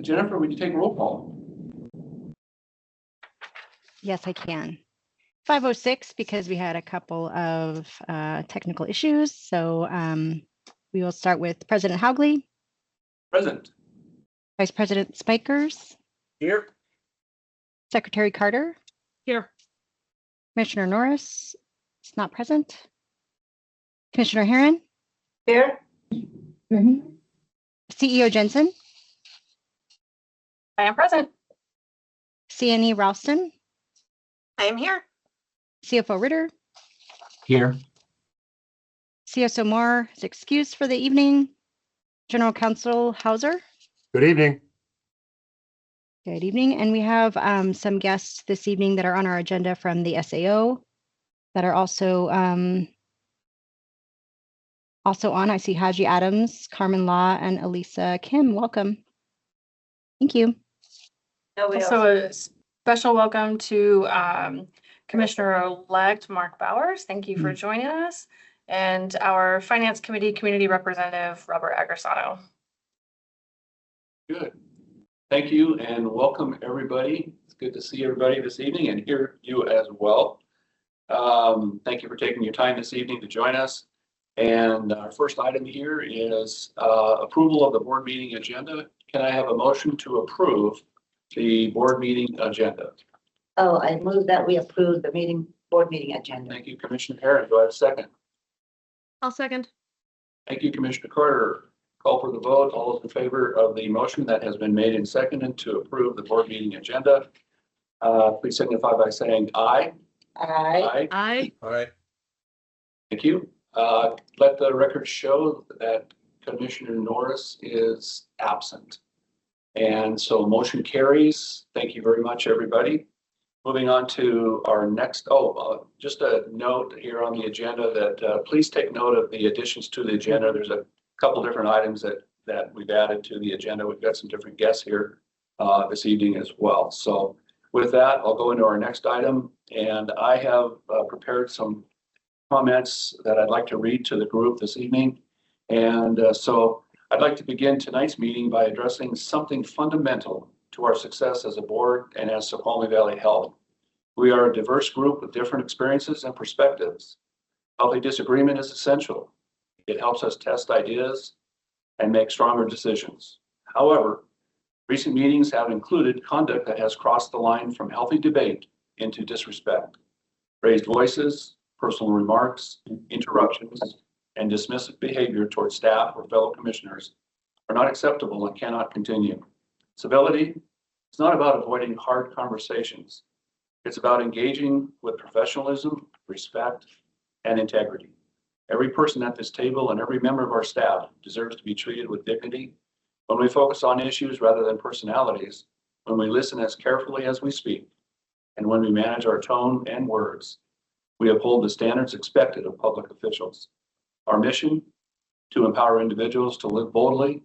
Jennifer, would you take a roll call? Yes, I can. 506, because we had a couple of technical issues. So we will start with President Haugley, Present. Vice President Spikers, Here. Secretary Carter, Here. Commissioner Norris is not present. Commissioner Herron, Here. CEO Jensen, I am present. CNE Ralston, I am here. CFO Ritter, Here. CSO Moore is excused for the evening. General Counsel Hauser. Good evening. Good evening. And we have some guests this evening that are on our agenda from the SAO that are also on. I see Haji Adams, Carmen Law, and Elisa Kim. Welcome. Thank you. Also a special welcome to Commissioner-elect Mark Bowers. Thank you for joining us. And our Finance Committee Community Representative, Robert Agrisano. Good. Thank you and welcome everybody. It's good to see everybody this evening and hear you as well. Thank you for taking your time this evening to join us. And our first item here is approval of the board meeting agenda. Can I have a motion to approve the board meeting agenda? Oh, I move that we approve the board meeting agenda. Thank you, Commissioner Herron. Do I have a second? I'll second. Thank you, Commissioner Carter. Call for the vote. All those in favor of the motion that has been made and seconded to approve the board meeting agenda, please signify by saying aye. Aye. Aye. All right. Thank you. Let the record show that Commissioner Norris is absent. And so motion carries. Thank you very much, everybody. Moving on to our next, just a note here on the agenda that please take note of the additions to the agenda. There's a couple different items that we've added to the agenda. We've got some different guests here this evening as well. So with that, I'll go into our next item, and I have prepared some comments that I'd like to read to the group this evening. And so I'd like to begin tonight's meeting by addressing something fundamental to our success as a board and as Snoqualmie Valley Health. We are a diverse group with different experiences and perspectives. Healthy disagreement is essential. It helps us test ideas and make stronger decisions. However, recent meetings have included conduct that has crossed the line from healthy debate into disrespect. Raised voices, personal remarks, interruptions, and dismissive behavior towards staff or fellow commissioners are not acceptable and cannot continue. Civility is not about avoiding hard conversations. It's about engaging with professionalism, respect, and integrity. Every person at this table and every member of our staff deserves to be treated with dignity. When we focus on issues rather than personalities, when we listen as carefully as we speak, and when we manage our tone and words, we uphold the standards expected of public officials. Our mission: to empower individuals to live boldly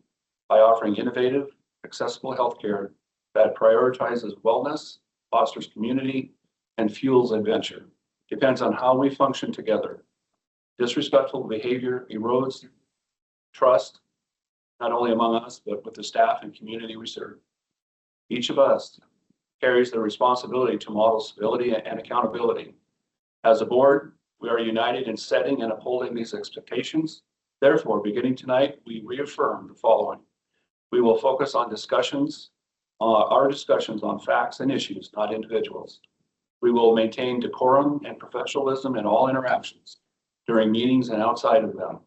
by offering innovative, accessible healthcare that prioritizes wellness, fosters community, and fuels adventure. Depends on how we function together. Disrespectful behavior erodes trust, not only among us, but with the staff and community we serve. Each of us carries the responsibility to model civility and accountability. As a board, we are united in setting and upholding these expectations. Therefore, beginning tonight, we reaffirm the following. We will focus on our discussions on facts and issues, not individuals. We will maintain decorum and professionalism in all interactions during meetings and outside of them.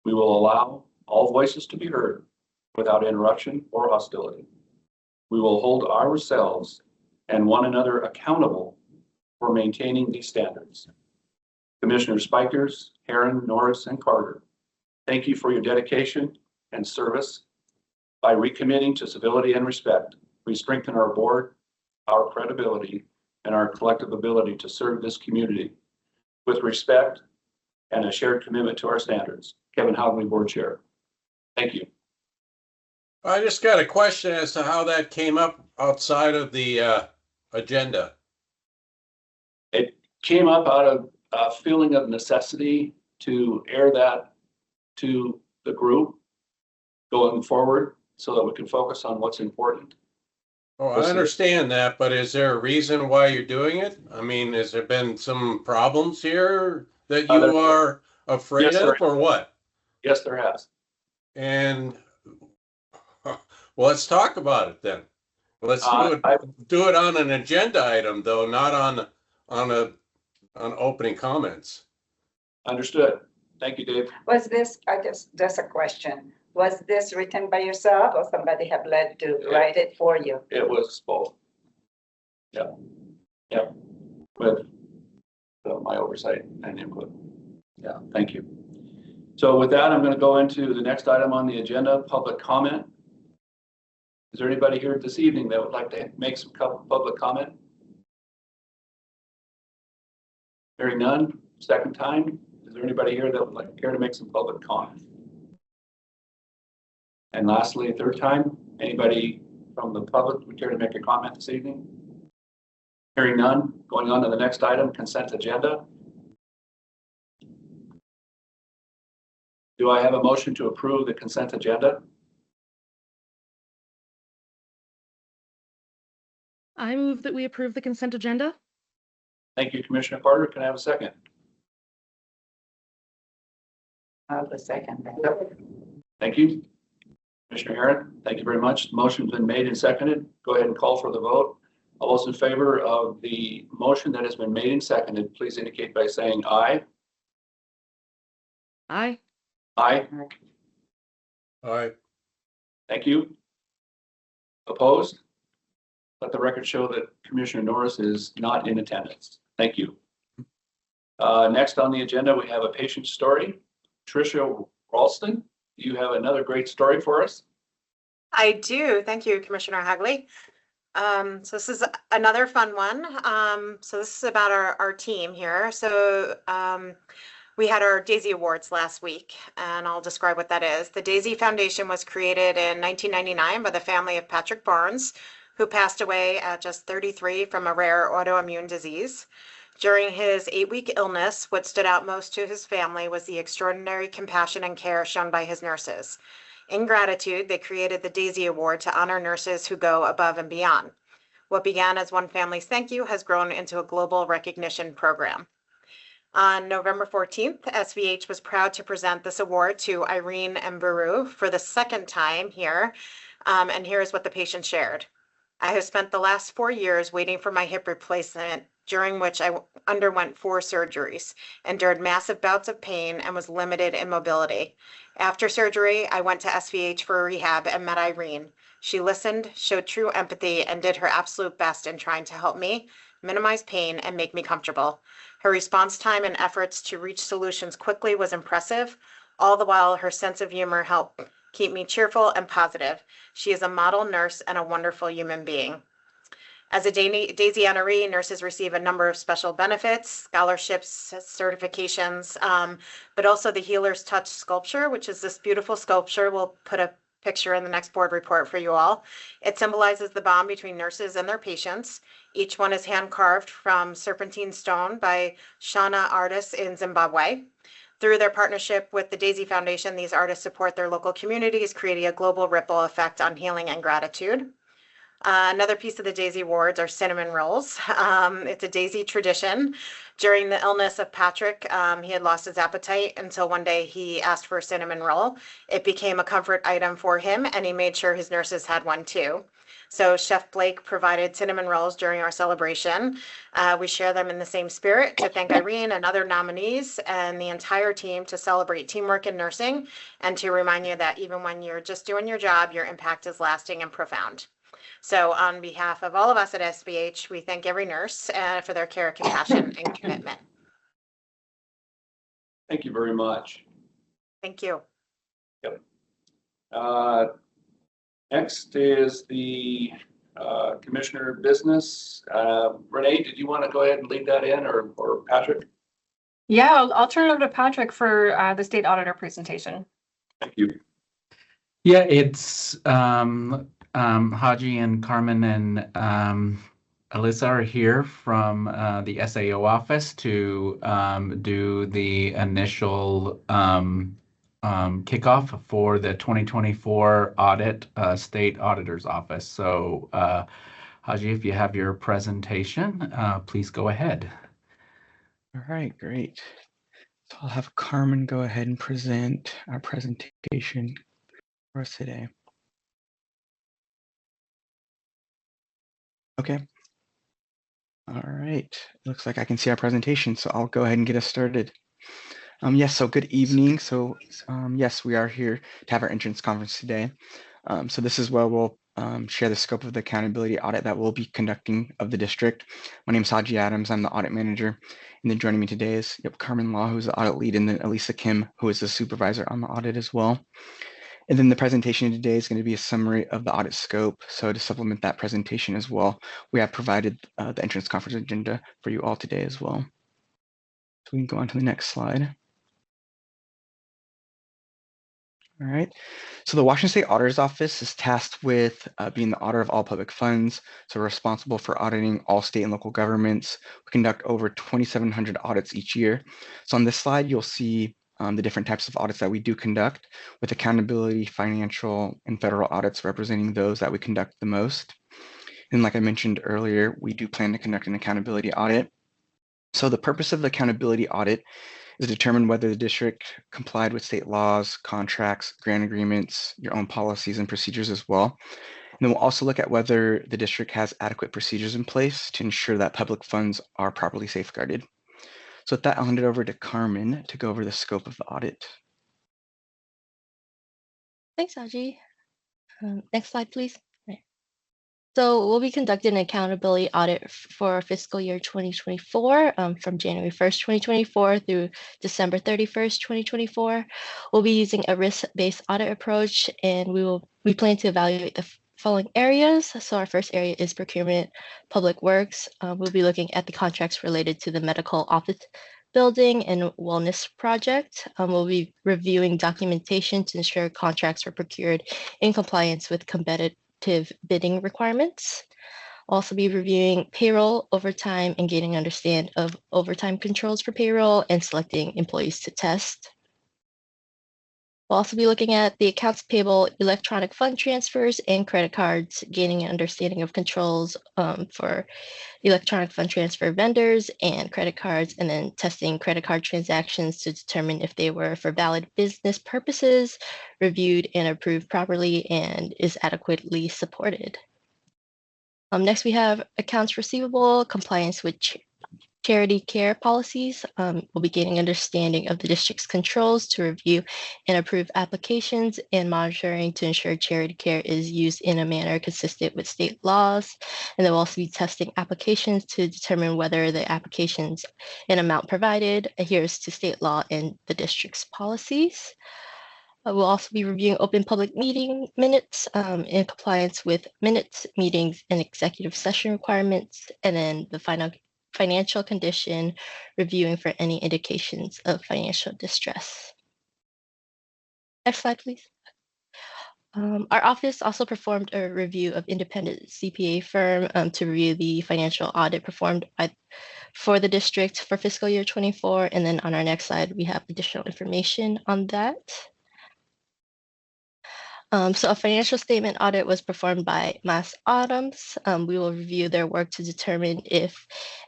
We will allow all voices to be heard without interruption or hostility. We will hold ourselves and one another accountable for maintaining these standards. Commissioner Spikers, Herron, Norris, and Carter, thank you for your dedication and service. By recommitting to civility and respect, we strengthen our board, our credibility, and our collective ability to serve this community with respect and a shared commitment to our standards. Kevin Haugley, Board Chair. Thank you. I just got a question as to how that came up outside of the agenda. It came up out of a feeling of necessity to air that to the group going forward. so that we can focus on what's important. Oh, I Listen. understand that, but is there a reason why you're doing it? I mean, has there been some problems here that there- you are afraid Yes, of, or what? Yes, there has. And well, let's talk about it then. Let's I- do it on an agenda item though, not on opening comments. Understood. Thank you, Dave. Was this, I guess, just a question. Was this written by yourself or somebody have led to write it for you? It was both. Yeah. Yeah. With my oversight and input. Yeah, thank you. So with that, I'm going to go into the next item on the agenda, public comment. Is there anybody here this evening that would like to make some public comment? Hearing none, second time. Is there anybody here that would care to make some public comment? And lastly, third time, anybody from the public would care to make a comment this evening? Hearing none, going on to the next item, consent agenda. Do I have a motion to approve the consent agenda? I move that we approve the consent agenda. Thank you, Commissioner Carter. Can I have a second? I'll the second. that. Thank you. Commissioner Herron, thank you very much. The motion's been made and seconded. Go ahead and call for the vote. All those in favor of the motion that has been made and seconded, please indicate by saying aye. Aye. Aye. All right. Thank you. Opposed? Let the record show that Commissioner Norris is not in attendance. Thank you. Next on the agenda, we have a patient story. Tricia Ralston, you have another great story for us. I do. Thank you, Commissioner Hagley. So this is another fun one. So this is about our team here. So we had our DAISY Awards last week, and I'll describe what that is. The DAISY Foundation was created in 1999 by the family of Patrick Barnes, who passed away at just 33 from a rare autoimmune disease. During his 8-week illness, what stood out most to his family was the extraordinary compassion and care shown by his nurses. In gratitude, they created the DAISY Award to honor nurses who go above and beyond. What began as one family's thank you has grown into a global recognition program. On November 14th, SVH was proud to present this award to Irene Mburu for the second time here. And here's what the patient shared. I have spent the last 4 years waiting for my hip replacement, during which I underwent 4 surgeries, endured massive bouts of pain, and was limited in mobility. After surgery, I went to SVH for rehab and met Irene. She listened, showed true empathy, and did her absolute best in trying to help me minimize pain and make me comfortable. Her response time and efforts to reach solutions quickly was impressive. All the while, her sense of humor helped keep me cheerful and positive. She is a model nurse and a wonderful human being. As a DAISY honoree, nurses receive a number of special benefits, scholarships, certifications, but also the Healer's Touch sculpture, which is this beautiful sculpture. We'll put a picture in the next board report for you all. It symbolizes the bond between nurses and their patients. Each one is hand carved from serpentine stone by Shana artists in Zimbabwe. Through their partnership with the DAISY Foundation, these artists support their local communities, creating a global ripple effect on healing and gratitude. Another piece of the DAISY Awards are cinnamon rolls. It's a DAISY tradition. During the illness of Patrick, he had lost his appetite until one day he asked for a cinnamon roll. It became a comfort item for him, and he made sure his nurses had one too. So Chef Blake provided cinnamon rolls during our celebration. We share them in the same spirit to thank Irene and other nominees and the entire team to celebrate teamwork in nursing and to remind you that even when you're just doing your job, your impact is lasting and profound. So on behalf of all of us at SVH, we thank every nurse for their care, compassion, and commitment. Thank you very much. Thank you. Next is the Commissioner Business. Renee, did you want to go ahead and lead that in, or Patrick? Yeah, I'll turn it over to Patrick for the state auditor presentation. Thank you. Yeah, it's Haji and Carmen and Alyssa are here from the SAO office to do the initial kickoff for the 2024 audit, State Auditor's Office. So Haji, if you have your presentation, please go ahead. All right, great. So I'll have Carmen go ahead and present our presentation for us today. Okay. All right. Looks like I can see our presentation, so I'll go ahead and get us started. Yes, so good evening. So yes, we are here to have our entrance conference today. So this is where we'll share the scope of the accountability audit that we'll be conducting of the district. My name is Haji Adams. I'm the audit manager. And then joining me today is Carmen Law, who's the audit lead, and then Elisa Kim, who is the supervisor on the audit as well. And then the presentation today is going to be a summary of the audit scope. So to supplement that presentation as well, we have provided the entrance conference agenda for you all today as well. So we can go on to the next slide. All right. So the Washington State Auditor's Office is tasked with being the auditor of all public funds. So we're responsible for auditing all state and local governments. We conduct over 2,700 audits each year. So on this slide, you'll see the different types of audits that we do conduct, with accountability, financial, and federal audits representing those that we conduct the most. And like I mentioned earlier, we do plan to conduct an accountability audit. So the purpose of the accountability audit is to determine whether the district complied with state laws, contracts, grant agreements, your own policies and procedures as well. And then we'll also look at whether the district has adequate procedures in place to ensure that public funds are properly safeguarded. So with that, I'll hand it over to Carmen to go over the scope of the audit. Thanks, Haji. Next slide, please. Right. So we'll be conducting an accountability audit for fiscal year 2024 from January 1st, 2024 through December 31st, 2024. We'll be using a risk-based audit approach, and we plan to evaluate the following areas. So our first area is procurement, public works. We'll be looking at the contracts related to the medical office building and wellness project. We'll be reviewing documentation to ensure contracts were procured in compliance with competitive bidding requirements. Also be reviewing payroll, overtime, and gaining understanding of overtime controls for payroll and selecting employees to test. We'll also be looking at the accounts payable, electronic fund transfers, and credit cards, gaining an understanding of controls for electronic fund transfer vendors and credit cards, and then testing credit card transactions to determine if they were for valid business purposes, reviewed and approved properly, and is adequately supported. Next, we have accounts receivable, compliance with charity care policies. We'll be gaining understanding of the district's controls to review and approve applications and monitoring to ensure charity care is used in a manner consistent with state laws. And then we'll also be testing applications to determine whether the applications and amount provided adheres to state law and the district's policies. We'll also be reviewing open public meeting minutes in compliance with minutes, meetings, and executive session requirements. And then the financial condition, reviewing for any indications of financial distress. Next slide, please. Our office also performed a review of independent CPA firm to review the financial audit performed for the district for fiscal year 24. And then on our next slide, we have additional information on that. So a financial statement audit was performed by Mass Adams. We will review their work to determine if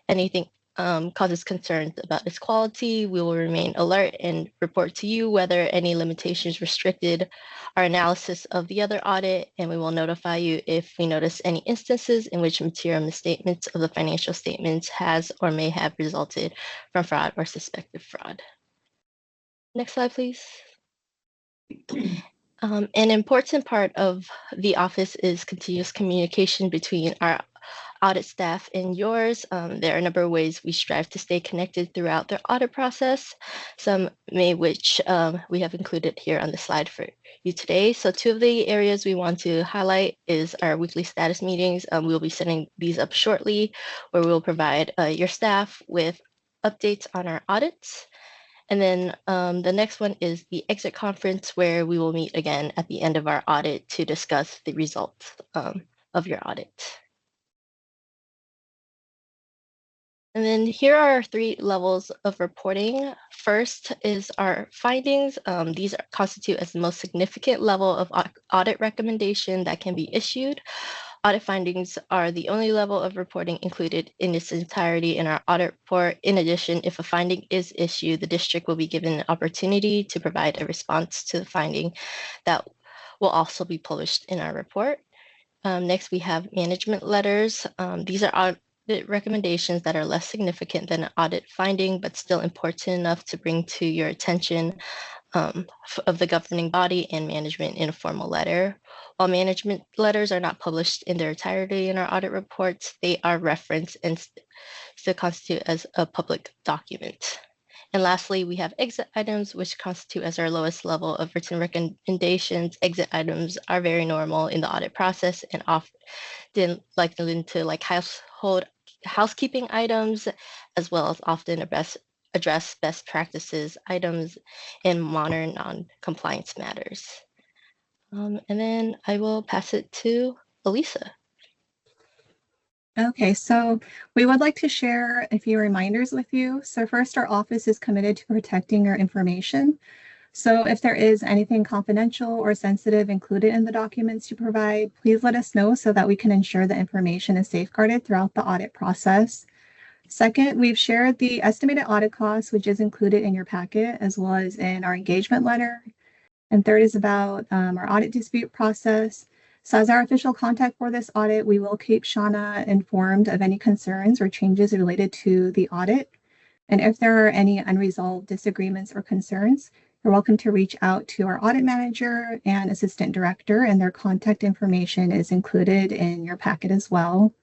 anything causes concerns about its quality. We will remain alert and report to you whether any limitations restricted our analysis of the other audit, and we will notify you if we notice any instances in which material misstatements of the financial statements has or may have resulted from fraud or suspected fraud. Next slide, please. An important part of the office is continuous communication between our audit staff and yours. There are a number of ways we strive to stay connected throughout the audit process, some which we have included here on the slide for you today. So two of the areas we want to highlight is our weekly status meetings. We'll be setting these up shortly, where we'll provide your staff with updates on our audits. And then the next one is the exit conference, where we will meet again at the end of our audit to discuss the results of your audit. And then here are our 3 levels of reporting. First is our findings. These constitute as the most significant level of audit recommendation that can be issued. Audit findings are the only level of reporting included in its entirety in our audit report. In addition, if a finding is issued, the district will be given an opportunity to provide a response to the finding that will also be published in our report. Next, we have management letters. These are audit recommendations that are less significant than an audit finding, but still important enough to bring to your attention of the governing body and management in a formal letter. While management letters are not published in their entirety in our audit reports, they are referenced and still constitute as a public document. And lastly, we have exit items, which constitute as our lowest level of written recommendations. Exit items are very normal in the audit process and often linked into like housekeeping items, as well as often address best practices items in modern non-compliance matters. And then I will pass it to Elisa. Okay, so we would like to share a few reminders with you. So first, our office is committed to protecting your information. So if there is anything confidential or sensitive included in the documents you provide, please let us know so that we can ensure the information is safeguarded throughout the audit process. Second, we've shared the estimated audit costs, which is included in your packet, as well as in our engagement letter. And third is about our audit dispute process. So as our official contact for this audit, we will keep Shauna informed of any concerns or changes related to the audit. And if there are any unresolved disagreements or concerns, you're welcome to reach out to our audit manager and assistant director, and their contact information is included in your packet as well.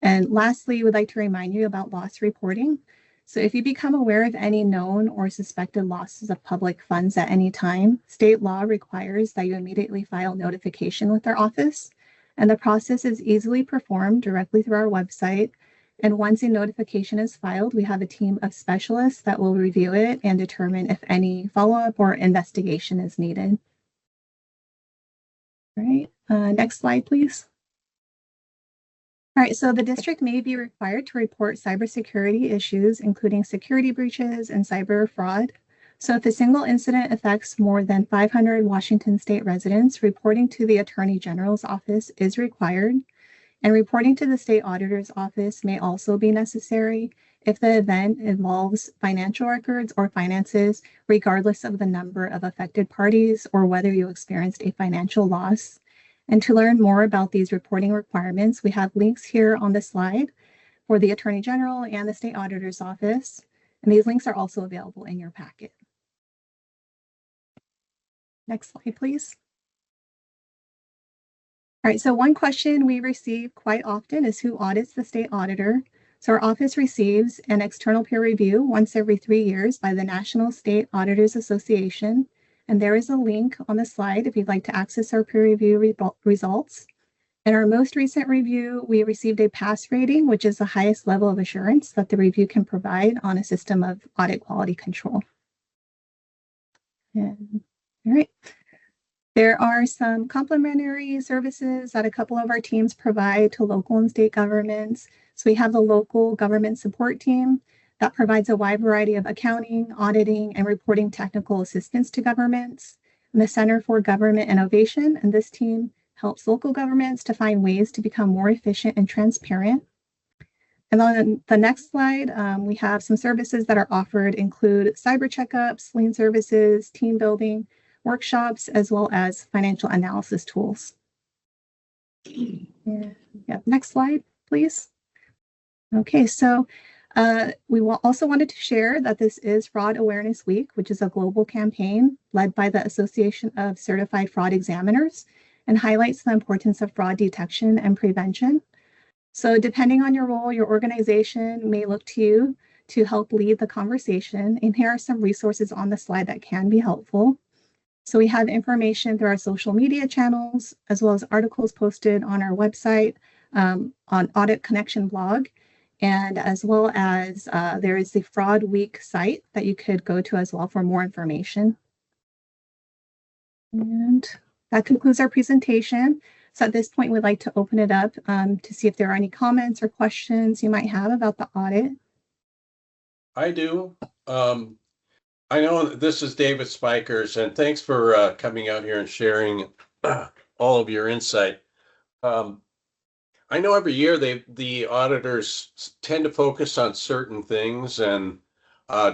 And lastly, we'd like to remind you about loss reporting. So if you become aware of any known or suspected losses of public funds at any time, state law requires that you immediately file notification with our office. And the process is easily performed directly through our website. And once a notification is filed, we have a team of specialists that will review it and determine if any follow-up or investigation is needed. All right, next slide, please. All right, so the district may be required to report cybersecurity issues, including security breaches and cyber fraud. So if a single incident affects more than 500 Washington state residents, reporting to the Attorney General's office is required. And reporting to the state auditor's office may also be necessary if the event involves financial records or finances, regardless of the number of affected parties or whether you experienced a financial loss. And to learn more about these reporting requirements, we have links here on the slide for the Attorney General and the State Auditor's Office. And these links are also available in your packet. Next slide, please. All right, so one question we receive quite often is who audits the state auditor. So our office receives an external peer review once every 3 years by the National State Auditors Association. And there is a link on the slide if you'd like to access our peer review results. In our most recent review, we received a pass rating, which is the highest level of assurance that the review can provide on a system of audit quality control. And, all right. There are some complementary services that a couple of our teams provide to local and state governments. So we have the local government support team that provides a wide variety of accounting, auditing, and reporting technical assistance to governments. And the Center for Government Innovation, and this team helps local governments to find ways to become more efficient and transparent. And on the next slide, we have some services that are offered include cyber checkups, lien services, team building, workshops, as well as financial analysis tools. Yeah, next slide, please. Okay, so we also wanted to share that this is Fraud Awareness Week, which is a global campaign led by the Association of Certified Fraud Examiners and highlights the importance of fraud detection and prevention. So depending on your role, your organization may look to you to help lead the conversation. And here are some resources on the slide that can be helpful. So we have information through our social media channels, as well as articles posted on our website, on Audit Connection blog, and as well as there is the Fraud Week site that you could go to as well for more information. And that concludes our presentation. So at this point, we'd like to open it up to see if there are any comments or questions you might have about the audit. I do. I know this is David Spikers, and thanks for coming out here and sharing all of your insight. I know every year the auditors tend to focus on certain things, and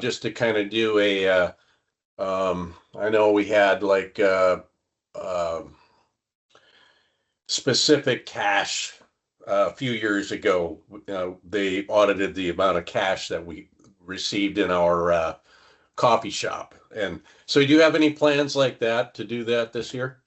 just to kind of do a, I know we had like specific cash a few years ago. They audited the amount of cash that we received in our coffee shop. And so do you have any plans like that to do that this year?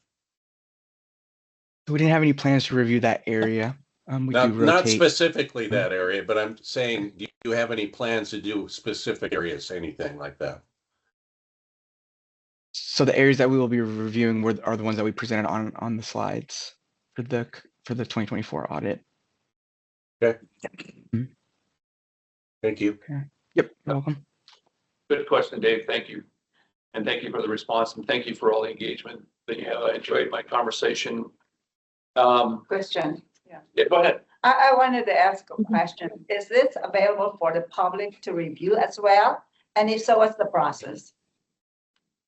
We didn't have any plans to review that area. We do Not rotate. specifically that area, but I'm saying, do you have any plans to do specific areas, anything like that? So the areas that we will be reviewing are the ones that we presented on the slides for the 2024 audit. Okay. Mhm. Thank you. Yep, you're welcome. Good question, Dave. Thank you. And thank you for the response, and thank you for all the engagement that you have. I enjoyed my conversation. Question. Yeah, go ahead. I wanted to ask a question. Is this available for the public to review as well? And if so, what's the process?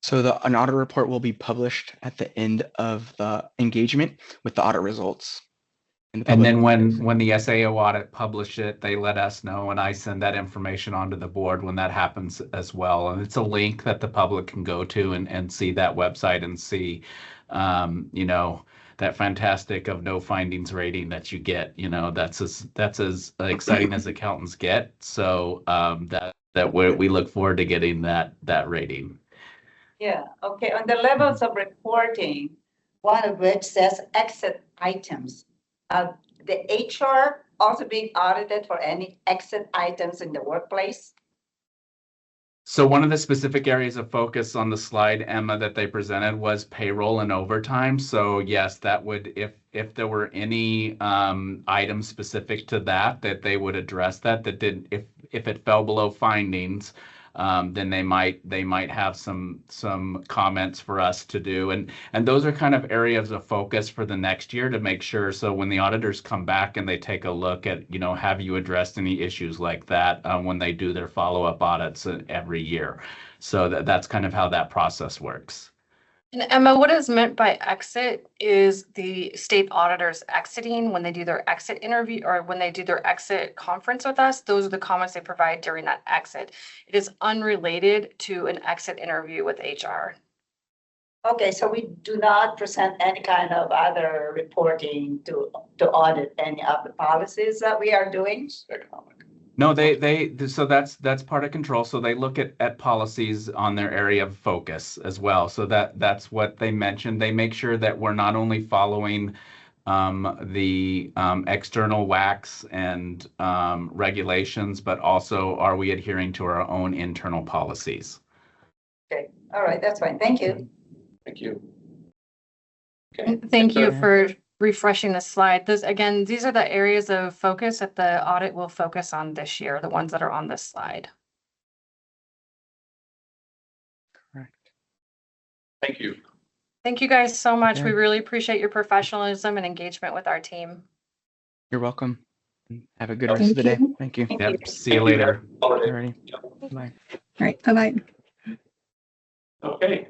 So an audit report will be published at the end of the engagement with the audit results. And then when the SAO audit publish it, they let us know, and I send that information onto the board when that happens as well. And it's a link that the public can go to and see that website and see, you know, that fantastic of no findings rating that you get. You know, that's as exciting as accountants get. So we look forward to getting that rating. Yeah, okay. On the levels of reporting, one of which says exit items. The HR also being audited for any exit items in the workplace? So one of the specific areas of focus on the slide, Emma, that they presented was payroll and overtime. So yes, that would, if there were any items specific to that they would address that did, if it fell below findings, then they might have some comments for us to do, and those are kind of areas of focus for the next year to make sure. So when the auditors come back and they take a look at, you know, have you addressed any issues like that when they do their follow-up audits every year. So that's kind of how that process works. And Emma, what is meant by exit is the state auditors exiting when they do their exit interview or when they do their exit conference with us. Those are the comments they provide during that exit. It is unrelated to an exit interview with HR. Okay, so we do not present any kind of other reporting to audit any of the policies that we are doing? Economic. No, so that's part of control. So they look at policies on their area of focus as well. So that's what they mentioned. They make sure that we're not only following the external WACs and regulations, but also are we adhering to our own internal policies? Okay, all right, that's fine. Thank you. Thank you. Okay. Thank you for refreshing the slide. These are the areas of focus that the audit will focus on this year, the ones that are on this slide. Correct. Thank you. Thank you guys so much. Yeah. We really appreciate your professionalism and engagement with our team. You're welcome. Have a good rest of the day. Thank you. Yep. See you later. Alrighty. Bye. All right, bye-bye. Okay.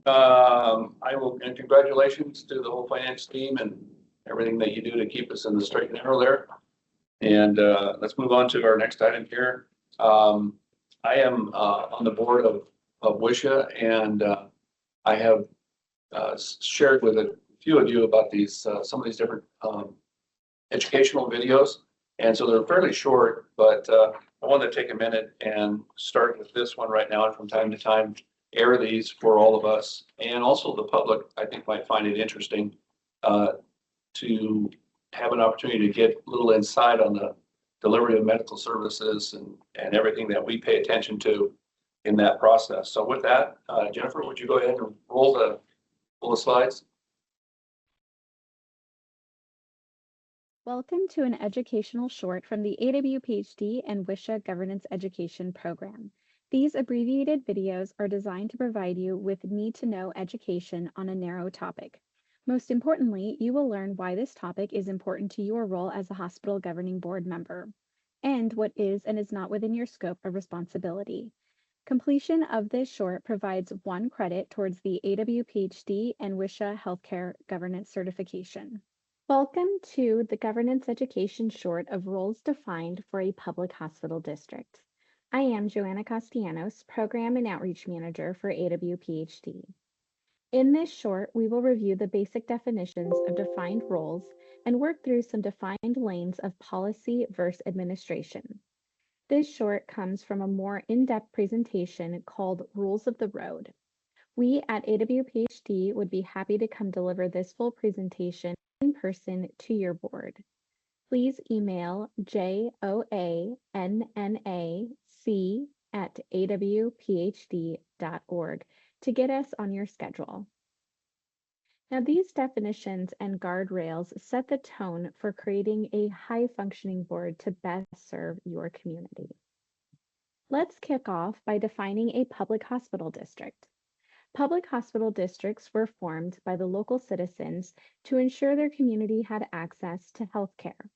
And congratulations to the whole finance team and everything that you do to keep us in the straight and narrow there. And let's move on to our next item here. I am on the board of WSHA, and I have shared with a few of you about these some of these different educational videos. And so they're fairly short, but I wanted to take a minute and start with this one right now, and from time to time air these for all of us, and also the public, I think, might find it interesting to have an opportunity to get a little insight on the delivery of medical services and everything that we pay attention to in that process. So with that, Jennifer, would you go ahead and roll the slides? Welcome to an educational short from the AW PhD and WSHA Governance Education Program. These abbreviated videos are designed to provide you with need-to-know education on a narrow topic. Most importantly, you will learn why this topic is important to your role as a hospital governing board member, and what is and is not within your scope of responsibility. Completion of this short provides 1 credit towards the AWPHD and WISHA Healthcare Governance Certification. Welcome to the Governance Education Short of Roles Defined for a Public Hospital District. I am Joanna Castellanos, Program and Outreach Manager for AWPHD. In this short, we will review the basic definitions of defined roles and work through some defined lanes of policy versus administration. This short comes from a more in-depth presentation called Rules of the Road. We at AWPHD would be happy to come deliver this full presentation in person to your board. Please email joannac@awphd.org to get us on your schedule. Now, these definitions and guardrails set the tone for creating a high-functioning board to best serve your community. Let's kick off by defining a public hospital district. Public hospital districts were formed by the local citizens to ensure their community had access to health care.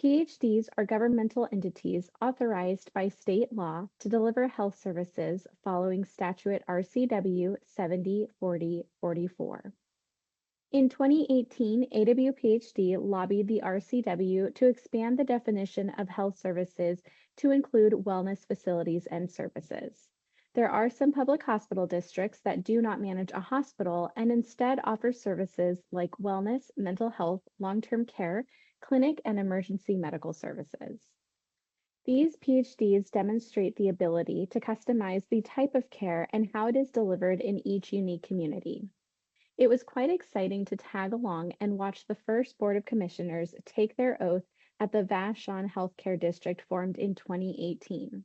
PHDs are governmental entities authorized by state law to deliver health services following Statute RCW 704044. In 2018, AWPHD lobbied the RCW to expand the definition of health services to include wellness facilities and services. There are some public hospital districts that do not manage a hospital and instead offer services like wellness, mental health, long-term care, clinic, and emergency medical services. These PhDs demonstrate the ability to customize the type of care and how it is delivered in each unique community. It was quite exciting to tag along and watch the first Board of Commissioners take their oath at the Vashon Healthcare District formed in 2018.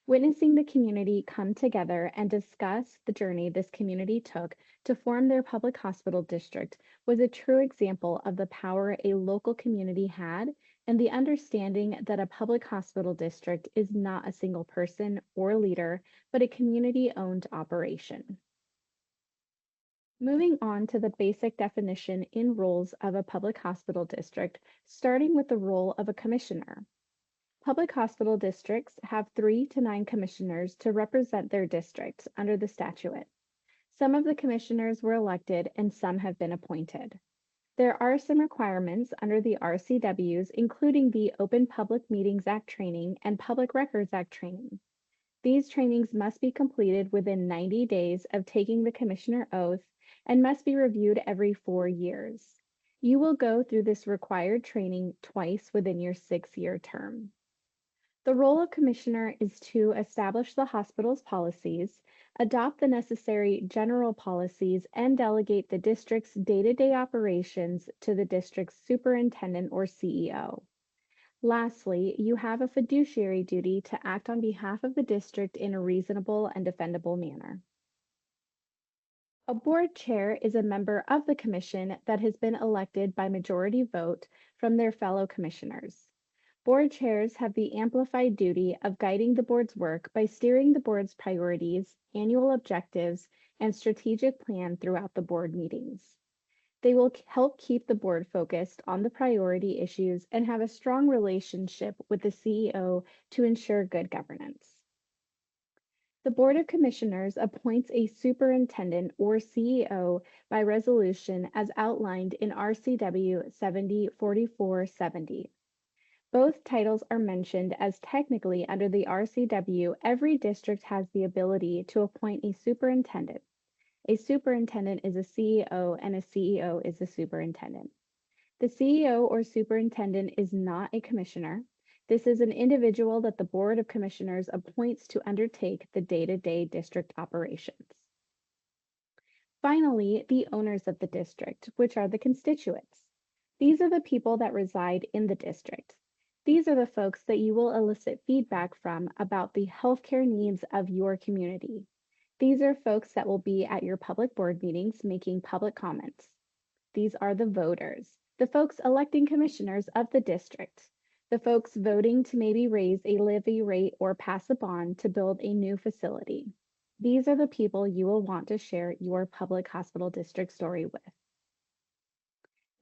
Witnessing the community come together and discuss the journey this community took to form their public hospital district was a true example of the power a local community had and the understanding that a public hospital district is not a single person or leader, but a community-owned operation. Moving on to the basic definition in roles of a public hospital district, starting with the role of a commissioner. Public hospital districts have 3 to 9 commissioners to represent their districts under the statute. Some of the commissioners were elected and some have been appointed. There are some requirements under the RCWs, including the Open Public Meetings Act training and Public Records Act training. These trainings must be completed within 90 days of taking the commissioner oath and must be reviewed every 4 years. You will go through this required training twice within your 6-year term. The role of commissioner is to establish the hospital's policies, adopt the necessary general policies, and delegate the district's day-to-day operations to the district's superintendent or CEO. Lastly, you have a fiduciary duty to act on behalf of the district in a reasonable and defendable manner. A board chair is a member of the commission that has been elected by majority vote from their fellow commissioners. Board chairs have the amplified duty of guiding the board's work by steering the board's priorities, annual objectives, and strategic plan throughout the board meetings. They will help keep the board focused on the priority issues and have a strong relationship with the CEO to ensure good governance. The Board of Commissioners appoints a superintendent or CEO by resolution as outlined in RCW 704470. Both titles are mentioned as technically under the RCW, every district has the ability to appoint a superintendent. A superintendent is a CEO and a CEO is a superintendent. The CEO or superintendent is not a commissioner. This is an individual that the Board of Commissioners appoints to undertake the day-to-day district operations. Finally, the owners of the district, which are the constituents. These are the people that reside in the district. These are the folks that you will elicit feedback from about the healthcare needs of your community. These are folks that will be at your public board meetings making public comments. These are the voters, the folks electing commissioners of the district, the folks voting to maybe raise a levy rate or pass a bond to build a new facility. These are the people you will want to share your public hospital district story with.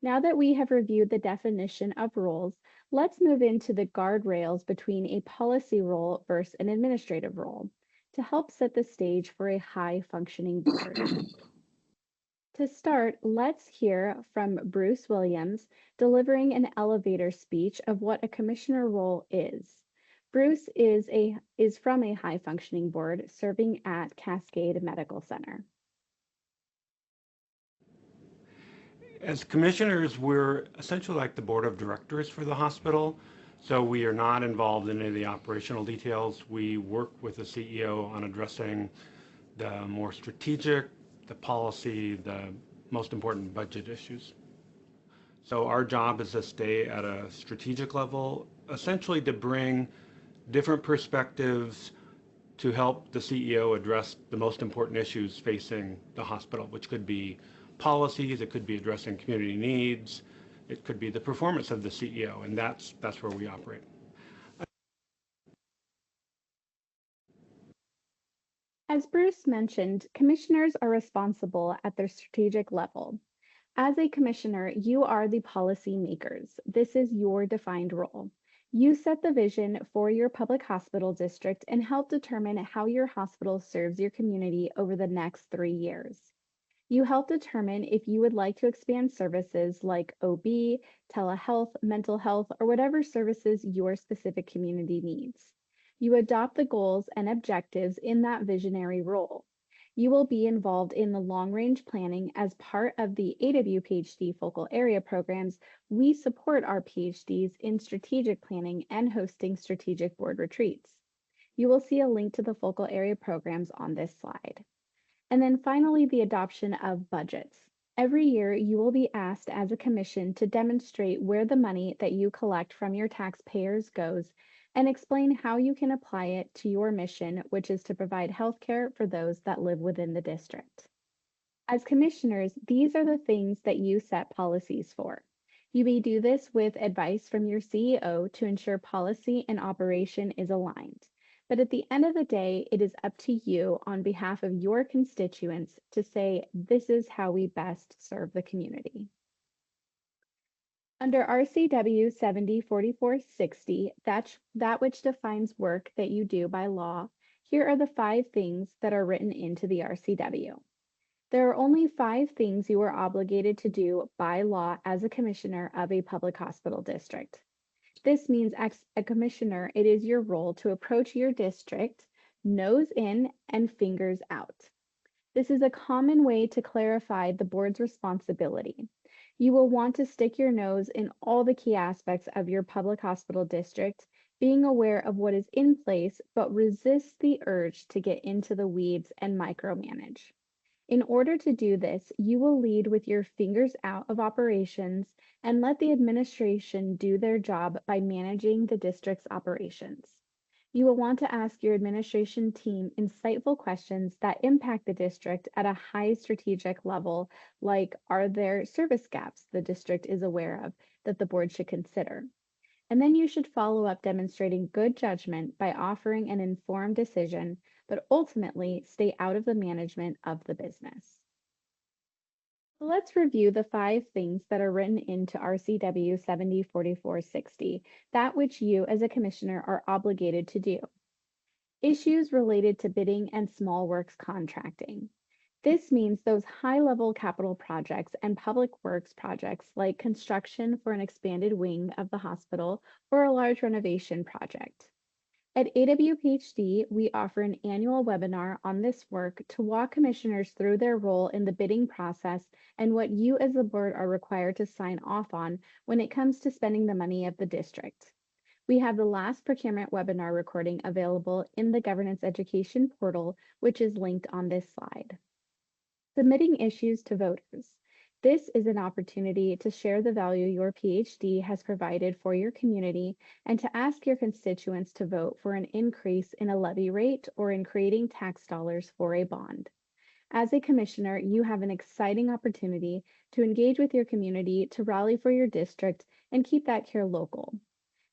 Now that we have reviewed the definition of roles, let's move into the guardrails between a policy role versus an administrative role to help set the stage for a high-functioning board. To start, let's hear from Bruce Williams delivering an elevator speech of what a commissioner role is. Bruce is from a high-functioning board serving at Cascade Medical Center. As commissioners, we're essentially like the board of directors for the hospital. So we are not involved in any of the operational details. We work with the CEO on addressing the more strategic, the policy, the most important budget issues. So our job is to stay at a strategic level, essentially to bring different perspectives to help the CEO address the most important issues facing the hospital, which could be policies, it could be addressing community needs, it could be the performance of the CEO, and that's where we operate. As Bruce mentioned, commissioners are responsible at their strategic level. As a commissioner, you are the policy makers. This is your defined role. You set the vision for your public hospital district and help determine how your hospital serves your community over the next 3 years. You help determine if you would like to expand services like OB, telehealth, mental health, or whatever services your specific community needs. You adopt the goals and objectives in that visionary role. You will be involved in the long-range planning as part of the AWPHD focal area programs. We support our PhDs in strategic planning and hosting strategic board retreats. You will see a link to the focal area programs on this slide. And then finally, the adoption of budgets. Every year, you will be asked as a commission to demonstrate where the money that you collect from your taxpayers goes and explain how you can apply it to your mission, which is to provide healthcare for those that live within the district. As commissioners, these are the things that you set policies for. You may do this with advice from your CEO to ensure policy and operation is aligned. But at the end of the day, it is up to you on behalf of your constituents to say, this is how we best serve the community. Under RCW 704460, that which defines work that you do by law, here are the 5 things that are written into the RCW. There are only 5 things you are obligated to do by law as a commissioner of a public hospital district. This means as a commissioner, it is your role to approach your district, nose in and fingers out. This is a common way to clarify the board's responsibility. You will want to stick your nose in all the key aspects of your public hospital district, being aware of what is in place, but resist the urge to get into the weeds and micromanage. In order to do this, you will lead with your fingers out of operations and let the administration do their job by managing the district's operations. You will want to ask your administration team insightful questions that impact the district at a high strategic level, like, are there service gaps the district is aware of that the board should consider? And then you should follow up demonstrating good judgment by offering an informed decision, but ultimately stay out of the management of the business. Let's review the 5 things that are written into RCW 704460, that which you as a commissioner are obligated to do. Issues related to bidding and small works contracting. This means those high-level capital projects and public works projects like construction for an expanded wing of the hospital or a large renovation project. At AWPHD, we offer an annual webinar on this work to walk commissioners through their role in the bidding process and what you as the board are required to sign off on when it comes to spending the money of the district. We have the last procurement webinar recording available in the Governance Education portal, which is linked on this slide. Submitting issues to voters. This is an opportunity to share the value your PhD has provided for your community and to ask your constituents to vote for an increase in a levy rate or in creating tax dollars for a bond. As a commissioner, you have an exciting opportunity to engage with your community, to rally for your district, and keep that care local.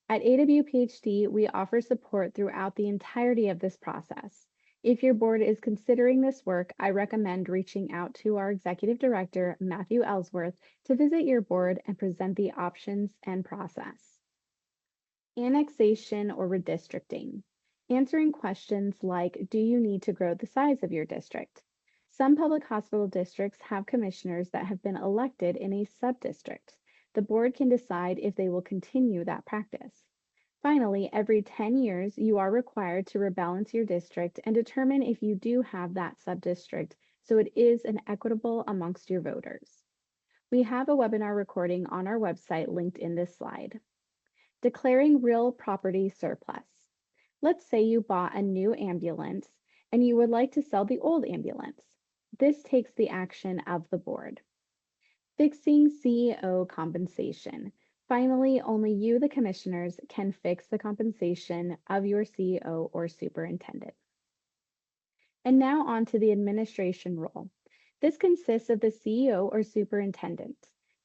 At AWPHD, we offer support throughout the entirety of this process. If your board is considering this work, I recommend reaching out to our Executive Director, Matthew Ellsworth, to visit your board and present the options and process. Annexation or redistricting. Answering questions like, do you need to grow the size of your district? Some public hospital districts have commissioners that have been elected in a sub-district. The board can decide if they will continue that practice. Finally, every 10 years, you are required to rebalance your district and determine if you do have that sub-district, so it is an equitable amongst your voters. We have a webinar recording on our website linked in this slide. Declaring real property surplus. Let's say you bought a new ambulance and you would like to sell the old ambulance. This takes the action of the board. Fixing CEO compensation. Finally, only you, the commissioners, can fix the compensation of your CEO or superintendent. And now on to the administration role. This consists of the CEO or superintendent.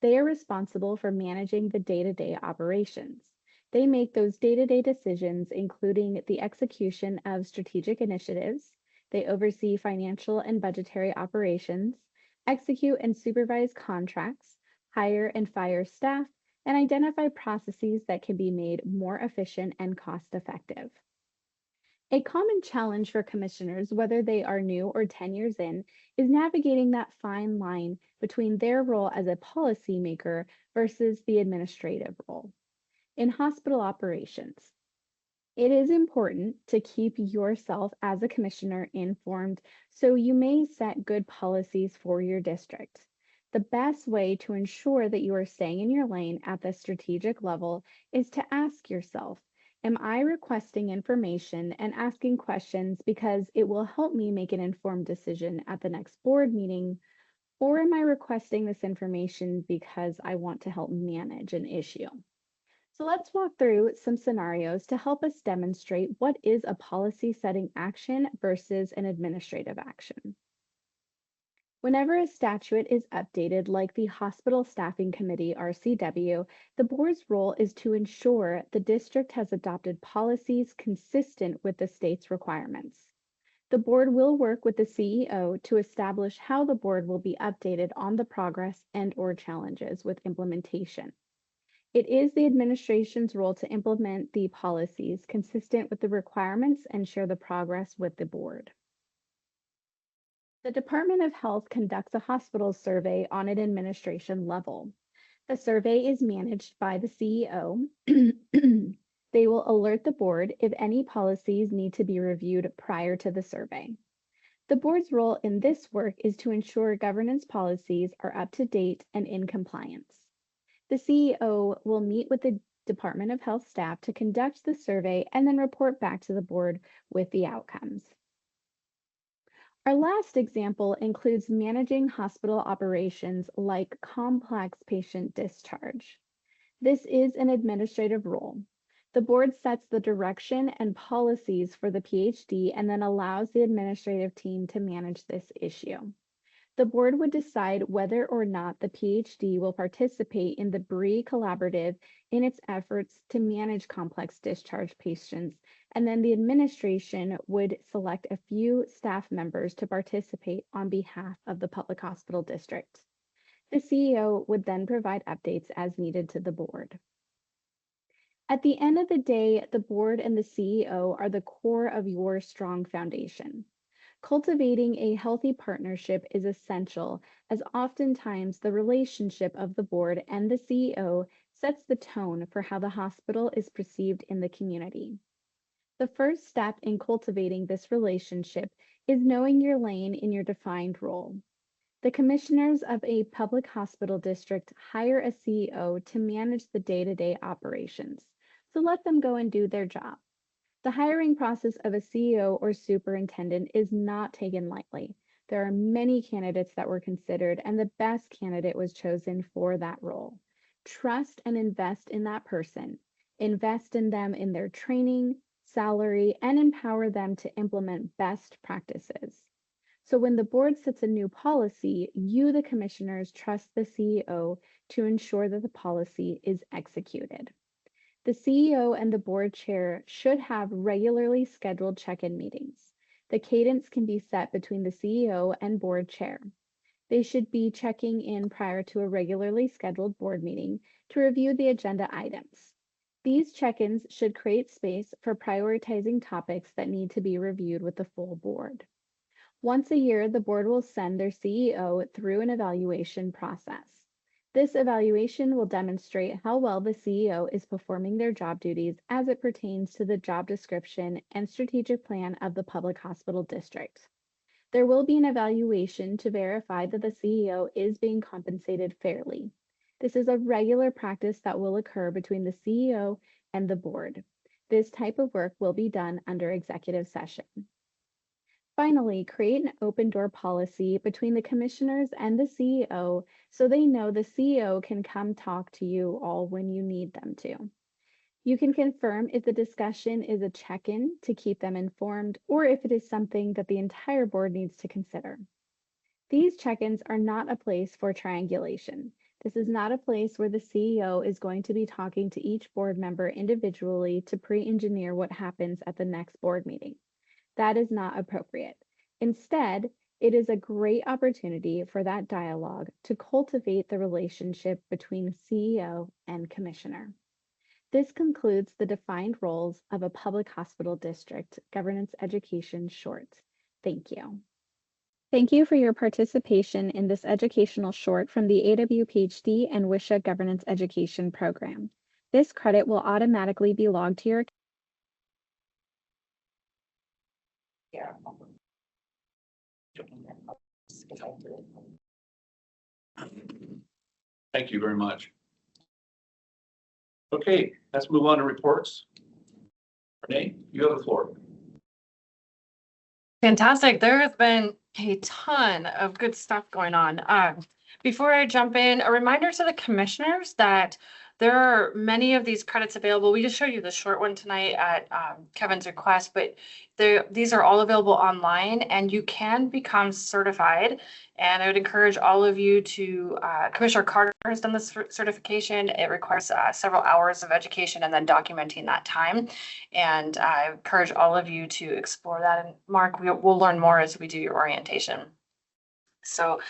They are responsible for managing the day-to-day operations. They make those day-to-day decisions, including the execution of strategic initiatives. They oversee financial and budgetary operations, execute and supervise contracts, hire and fire staff, and identify processes that can be made more efficient and cost-effective. A common challenge for commissioners, whether they are new or 10 years in, is navigating that fine line between their role as a policymaker versus the administrative role. In hospital operations, it is important to keep yourself as a commissioner informed so you may set good policies for your district. The best way to ensure that you are staying in your lane at the strategic level is to ask yourself, am I requesting information and asking questions because it will help me make an informed decision at the next board meeting, or am I requesting this information because I want to help manage an issue? So let's walk through some scenarios to help us demonstrate what is a policy setting action versus an administrative action. Whenever a statute is updated, like the Hospital Staffing Committee, RCW, the board's role is to ensure the district has adopted policies consistent with the state's requirements. The board will work with the CEO to establish how the board will be updated on the progress and/or challenges with implementation. It is the administration's role to implement the policies consistent with the requirements and share the progress with the board. The Department of Health conducts a hospital survey on an administration level. The survey is managed by the CEO. They will alert the board if any policies need to be reviewed prior to the survey. The board's role in this work is to ensure governance policies are up to date and in compliance. The CEO will meet with the Department of Health staff to conduct the survey and then report back to the board with the outcomes. Our last example includes managing hospital operations like complex patient discharge. This is an administrative role. The board sets the direction and policies for the PhD and then allows the administrative team to manage this issue. The board would decide whether or not the PhD will participate in the BRIE collaborative in its efforts to manage complex discharge patients, and then the administration would select a few staff members to participate on behalf of the public hospital district. The CEO would then provide updates as needed to the board. At the end of the day, the board and the CEO are the core of your strong foundation. Cultivating a healthy partnership is essential, as oftentimes the relationship of the board and the CEO sets the tone for how the hospital is perceived in the community. The first step in cultivating this relationship is knowing your lane in your defined role. The commissioners of a public hospital district hire a CEO to manage the day-to-day operations, so let them go and do their job. The hiring process of a CEO or superintendent is not taken lightly. There are many candidates that were considered, and the best candidate was chosen for that role. Trust and invest in that person. Invest in them in their training, salary, and empower them to implement best practices. So when the board sets a new policy, you, the commissioners, trust the CEO to ensure that the policy is executed. The CEO and the board chair should have regularly scheduled check-in meetings. The cadence can be set between the CEO and board chair. They should be checking in prior to a regularly scheduled board meeting to review the agenda items. These check-ins should create space for prioritizing topics that need to be reviewed with the full board. Once a year, the board will send their CEO through an evaluation process. This evaluation will demonstrate how well the CEO is performing their job duties as it pertains to the job description and strategic plan of the public hospital district. There will be an evaluation to verify that the CEO is being compensated fairly. This is a regular practice that will occur between the CEO and the board. This type of work will be done under executive session. Finally, create an open door policy between the commissioners and the CEO so they know the CEO can come talk to you all when you need them to. You can confirm if the discussion is a check-in to keep them informed or if it is something that the entire board needs to consider. These check-ins are not a place for triangulation. This is not a place where the CEO is going to be talking to each board member individually to pre-engineer what happens at the next board meeting. That is not appropriate. Instead, it is a great opportunity for that dialogue to cultivate the relationship between CEO and commissioner. This concludes the defined roles of a public hospital district governance education short. Thank you. Thank you for your participation in this educational short from the AWPHD and WISHA Governance Education Program. This credit will automatically be logged to your Yeah. Thank you very much. Okay, let's move on to reports. Renee, you have the floor. Fantastic. There has been a ton of good stuff going on. Before I jump in, a reminder to the commissioners that there are many of these credits available. We just showed you the short one tonight at Kevin's request, but these are all available online and you can become certified. And I would encourage all of you to, Commissioner Carter has done this certification. It requires several hours of education and then documenting that time. And I encourage all of you to explore that. And Mark, we'll learn more as we do your orientation. So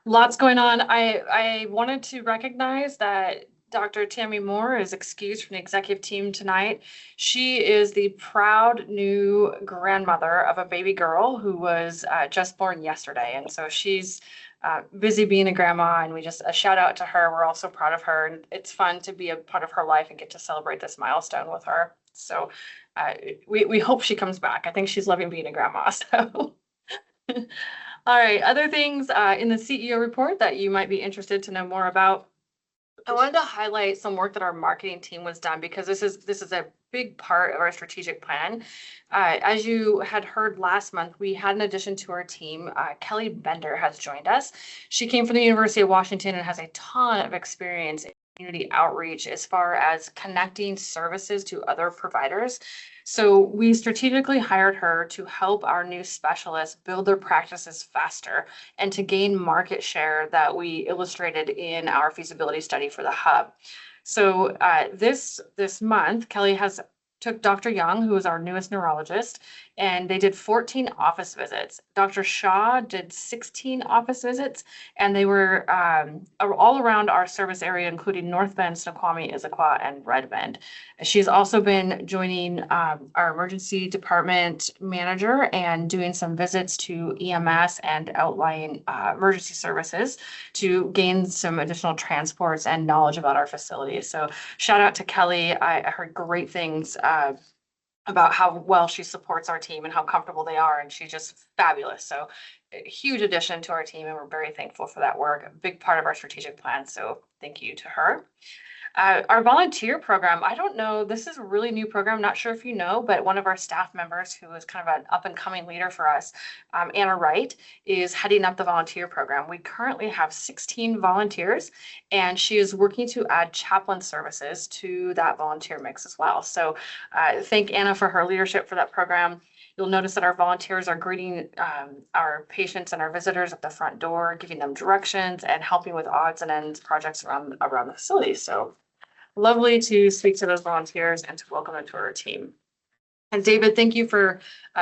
lots going on. I wanted to recognize that Dr. Tammy Moore is excused from the executive team tonight. She is the proud new grandmother of a baby girl who was just born yesterday. And so she's busy being a grandma, and we just a shout out to her. We're also proud of her, and it's fun to be a part of her life and get to celebrate this milestone with her. So we hope she comes back. I think she's loving being a grandma. So all right, other things in the CEO report that you might be interested to know more about. I wanted to highlight some work that our marketing team was done because this is a big part of our strategic plan. As you had heard last month, we had an addition to our team. Kelly Bender has joined us. She came from the University of Washington and has a ton of experience in community outreach as far as connecting services to other providers. So we strategically hired her to help our new specialists build their practices faster and to gain market share that we illustrated in our feasibility study for the hub. So this month, Kelly took Dr. Young, who is our newest neurologist, and they did 14 office visits. Dr. Shaw did 16 office visits, and they were all around our service area, including North Bend, Snoqualmie, Issaquah, and Red Bend. She's also been joining our emergency department manager and doing some visits to EMS and outlying emergency services to gain some additional transports and knowledge about our facilities. So shout out to Kelly. I heard great things about how well she supports our team and how comfortable they are, and she's just fabulous. So a huge addition to our team, and we're very thankful for that work, a big part of our strategic plan. So thank you to her. Our volunteer program, I don't know, this is a really new program. Not sure if you know, but one of our staff members who is kind of an up and coming leader for us, Anna Wright, is heading up the volunteer program. We currently have 16 volunteers, and she is working to add chaplain services to that volunteer mix as well. So thank Anna for her leadership for that program. You'll notice that our volunteers are greeting our patients and our visitors at the front door, giving them directions and helping with odds and ends projects around the facility. So lovely to speak to those volunteers and to welcome them to our team. And David, thank you for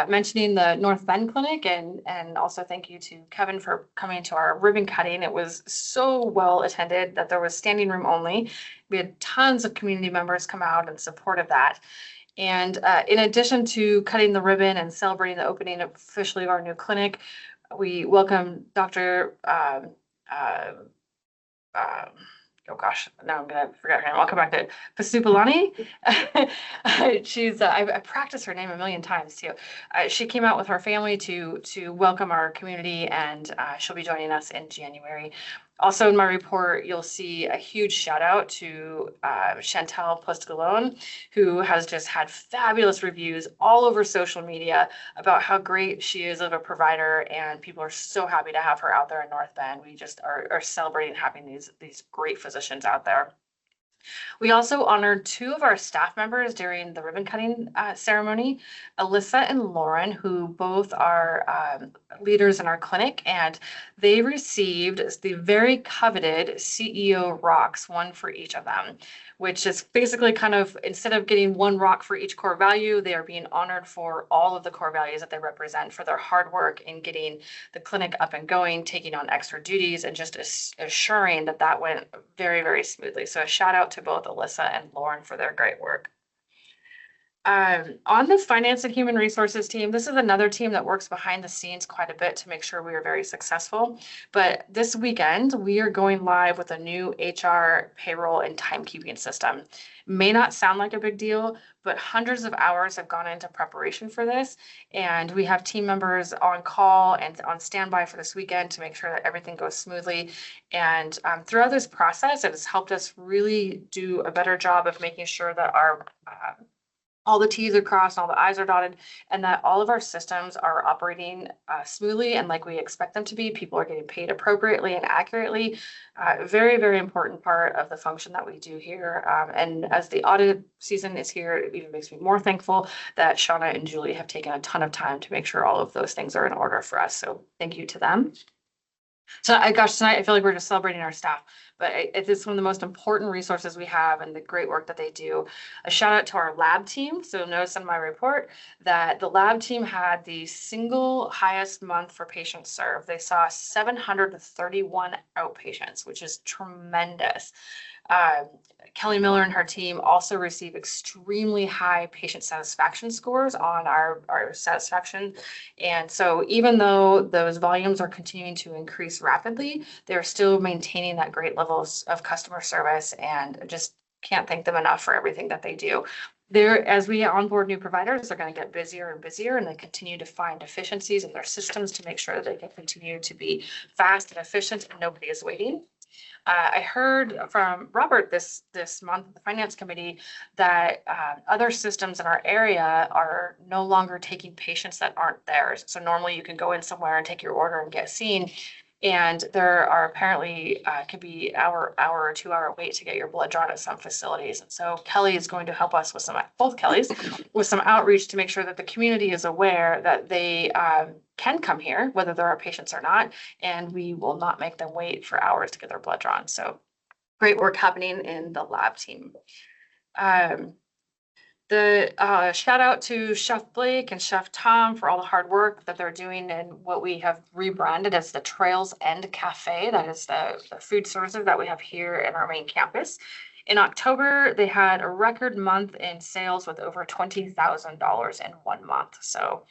mentioning the North Bend Clinic, and also thank you to Kevin for coming to our ribbon cutting. It was so well attended that there was standing room only. We had tons of community members come out in support of that. And in addition to cutting the ribbon and celebrating the opening officially of our new clinic, we welcome Dr. Oh gosh, now I'm gonna forget her name. I'll come back to it. Pasupalani. She's I practiced her name a million times too. She came out with her family to welcome our community, and she'll be joining us in January. Also in my report, you'll see a huge shout out to Chantal Postgalone, who has just had fabulous reviews all over social media about how great she is of a provider, and people are so happy to have her out there in North Bend. We just are celebrating having these great physicians out there. We also honored 2 of our staff members during the ribbon cutting ceremony, Alyssa and Lauren, who both are leaders in our clinic, and they received the very coveted CEO rocks, one for each of them, which is basically kind of, instead of getting 1 rock for each core value, they are being honored for all of the core values that they represent, for their hard work in getting the clinic up and going, taking on extra duties, and just assuring that that went very, very smoothly. So a shout out to both Alyssa and Lauren for their great work. On the finance and human resources team, this is another team that works behind the scenes quite a bit to make sure we are very successful. But this weekend, we are going live with a new HR, payroll, and timekeeping system. May not sound like a big deal, but hundreds of hours have gone into preparation for this. And we have team members on call and on standby for this weekend to make sure that everything goes smoothly. And throughout this process, it has helped us really do a better job of making sure that our all the T's are crossed, and all the I's are dotted, and that all of our systems are operating smoothly and like we expect them to be. People are getting paid appropriately and accurately. Very, very important part of the function that we do here. And as the audit season is here, it even makes me more thankful that Shauna and Julie have taken a ton of time to make sure all of those things are in order for us. So thank you to them. So gosh, tonight I feel like we're just celebrating our staff, but it is one of the most important resources we have and the great work that they do. A shout out to our lab team. So notice in my report that the lab team had the single highest month for patients served. They saw 731 outpatients, which is tremendous. Kelly Miller and her team also receive extremely high patient satisfaction scores on our satisfaction. And so even though those volumes are continuing to increase rapidly, they're still maintaining that great levels of customer service, and just can't thank them enough for everything that they do. As we onboard new providers, they're going to get busier and busier, and they continue to find efficiencies in their systems to make sure that they can continue to be fast and efficient and nobody is waiting. I heard from Robert this month, the finance committee, that other systems in our area are no longer taking patients that aren't theirs. So normally you can go in somewhere and take your order and get seen. And there are apparently can be hour or 2 hour wait to get your blood drawn at some facilities. And so Kelly is going to help us with both Kellys, with some outreach to make sure that the community is aware that they can come here, whether there are patients or not, and we will not make them wait for hours to get their blood drawn. So great work happening in the lab team. The shout out to Chef Blake and Chef Tom for all the hard work that they're doing in what we have rebranded as the Trails End Cafe. That is the food services that we have here in our main campus. In October, they had a record month in sales with over $20,000 in 1 month. So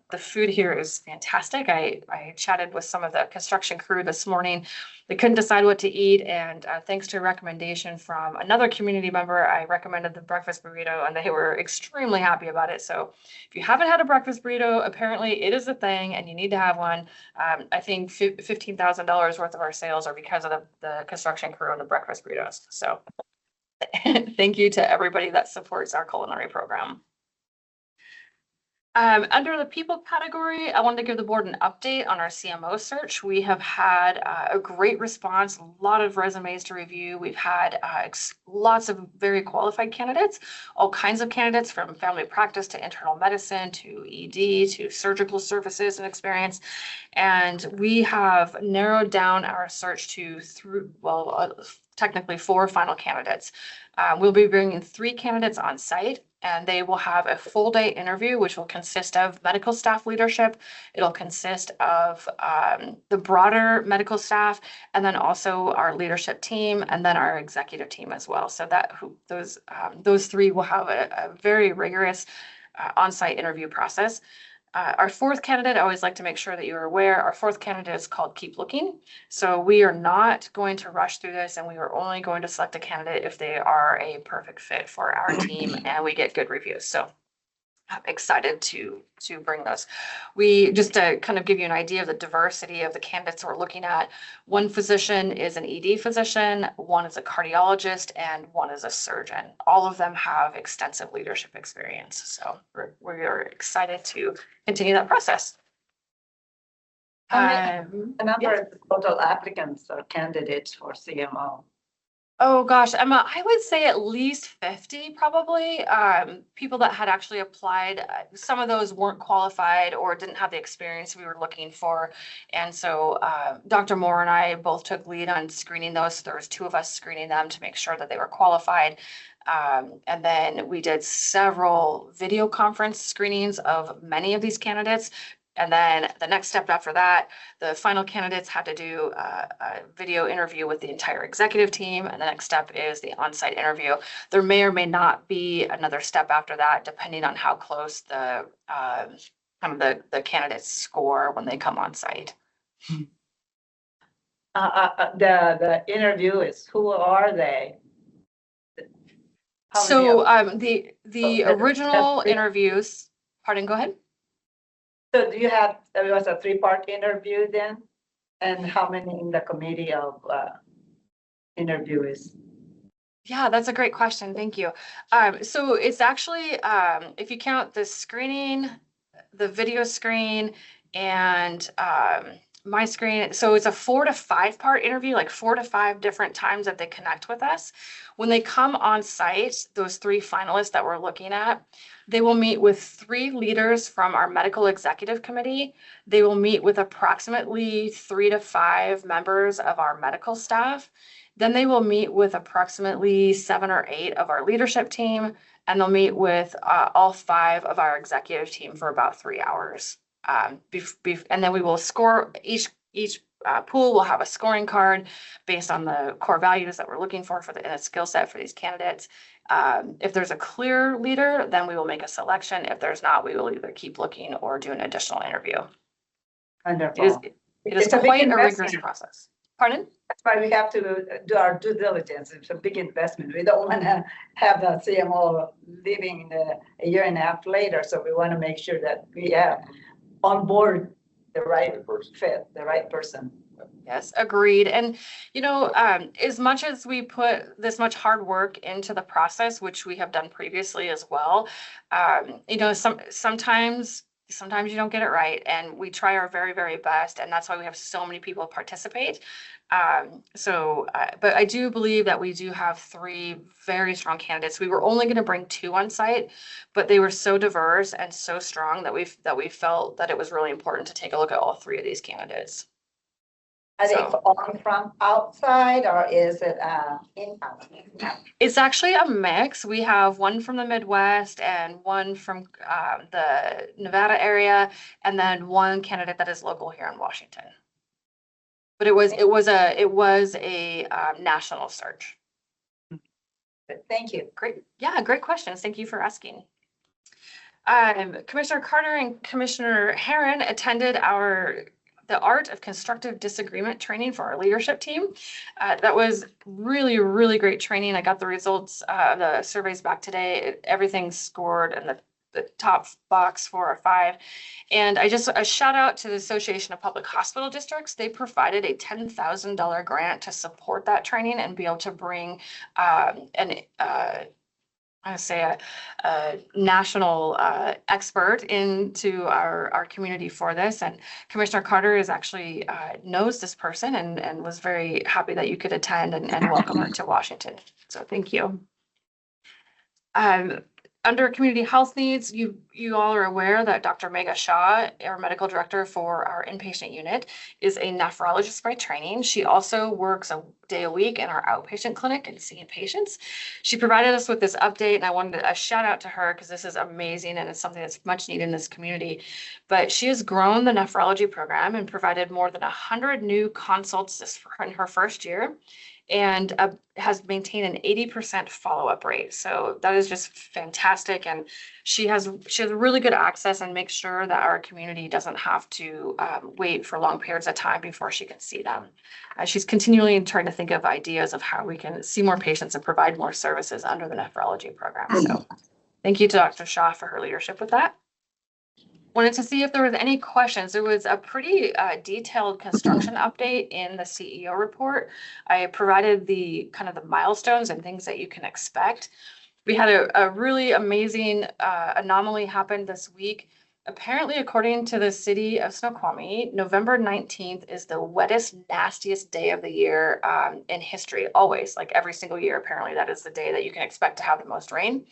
the food here is fantastic. I chatted with some of the construction crew this morning. They couldn't decide what to eat, and thanks to a recommendation from another community member, I recommended the breakfast burrito, and they were extremely happy about it. So if you haven't had a breakfast burrito, apparently it is a thing and you need to have one. I think $15,000 worth of our sales are because of the construction crew and the breakfast burritos. So thank you to everybody that supports our culinary program. Under the people category, I wanted to give the board an update on our CMO search. We have had a great response, a lot of resumes to review. We've had lots of very qualified candidates, all kinds of candidates from family practice to internal medicine to ED to surgical services and experience. And we have narrowed down our search to technically 4 final candidates. We'll be bringing 3 candidates on site and they will have a full day interview, which will consist of medical staff leadership. It'll consist of the broader medical staff, and then also our leadership team, and then our executive team as well. So that those three will have a very rigorous on-site interview process. Our fourth candidate, I always like to make sure that you're aware, our fourth candidate is called Keep Looking. So we are not going to rush through this, and we are only going to select a candidate if they are a perfect fit for our team and we get good reviews. So I'm excited to bring those. We just to kind of give you an idea of the diversity of the candidates we're looking at. One physician is an ED physician, one is a cardiologist, and one is a surgeon. All of them have extensive leadership experience. So we're excited to continue that process. A number Yes. of total applicants or candidates for CMO. Oh gosh, Emma, I would say at least 50 probably. People that had actually applied, some of those weren't qualified or didn't have the experience we were looking for. And so Dr. Moore and I both took lead on screening those. There was two of us screening them to make sure that they were qualified. And then we did several video conference screenings of many of these candidates. And then the next step after that, the final candidates had to do a video interview with the entire executive team. And the next step is the on-site interview. There may or may not be another step after that, depending on how close the the candidates score when they come on site. The interview is, who are they? How many So of- the Oh, original that's- interviews, pardon, go ahead. So do you have, it was a 3-part interview then? And how many in the committee of interviewees? Yeah, that's a great question. Thank you. So it's actually, if you count the screening, the video screen, and my screen, so it's a 4 to 5 part interview, like 4 to 5 different times that they connect with us. When they come on site, those 3 finalists that we're looking at, they will meet with 3 leaders from our medical executive committee. They will meet with approximately 3 to 5 members of our medical staff. Then they will meet with approximately 7 or 8 of our leadership team, and they'll meet with all 5 of our executive team for about 3 hours. And then we will score each pool will have a scoring card based on the core values that we're looking for the skill set for these candidates. If there's a clear leader, then we will make a selection. If there's not, we will either keep looking or do an additional interview. Wonderful. It is It's a big quite a rigorous investment. process. Pardon? That's why we have to do our due diligence. It's a big investment. We don't want to have the CMO leaving a year and a half later. So we want to make sure that we have on board the right fit, the right person. Yes, agreed. And, as much as we put this much hard work into the process, which we have done previously as well, sometimes you don't get it right, and we try our very, very best. And that's why we have so many people participate. But I do believe that we do have 3 very strong candidates. We were only going to bring 2 on site, but they were so diverse and so strong that we felt that it was really important to take a look at all 3 of these candidates. Are they So- all from outside or is it in-house? It's actually a mix. We have one from the Midwest and one from the Nevada area, and then one candidate that is local here in Washington. But it was a national search. Thank you. Great. Yeah, great questions. Thank you for asking. Commissioner Carter and Commissioner Herron attended the Art of Constructive Disagreement training for our leadership team. That was really, really great training. I got the results, the surveys back today. Everything scored in the top box 4 or 5. And a shout out to the Association of Public Hospital Districts. They provided a $10,000 grant to support that training and be able to bring a national expert into our community for this. And Commissioner Carter is actually knows this person and was very happy that you could attend and welcome her to Washington. So thank you. Under community health needs, you all are aware that Dr. Megha Shah, our medical director for our inpatient unit, is a nephrologist by training. She also works a day a week in our outpatient clinic and seeing patients. She provided us with this update, and I wanted a shout out to her because this is amazing and it's something that's much needed in this community. But she has grown the nephrology program and provided more than 100 new consults in her first year, and has maintained an 80% follow-up rate. So that is just fantastic. And she has really good access and makes sure that our community doesn't have to wait for long periods of time before she can see them. She's continually trying to think of ideas of how we can see more patients and provide more services under the nephrology program. So thank you to Dr. Shah for her leadership with that. Wanted to see if there was any questions. There was a pretty detailed construction update in the CEO report. I provided the kind of the milestones and things that you can expect. We had a really amazing anomaly happen this week. Apparently, according to the city of Snoqualmie, November 19th is the wettest, nastiest day of the year in history, always, like every single year. Apparently, that is the day that you can expect to have the most rain.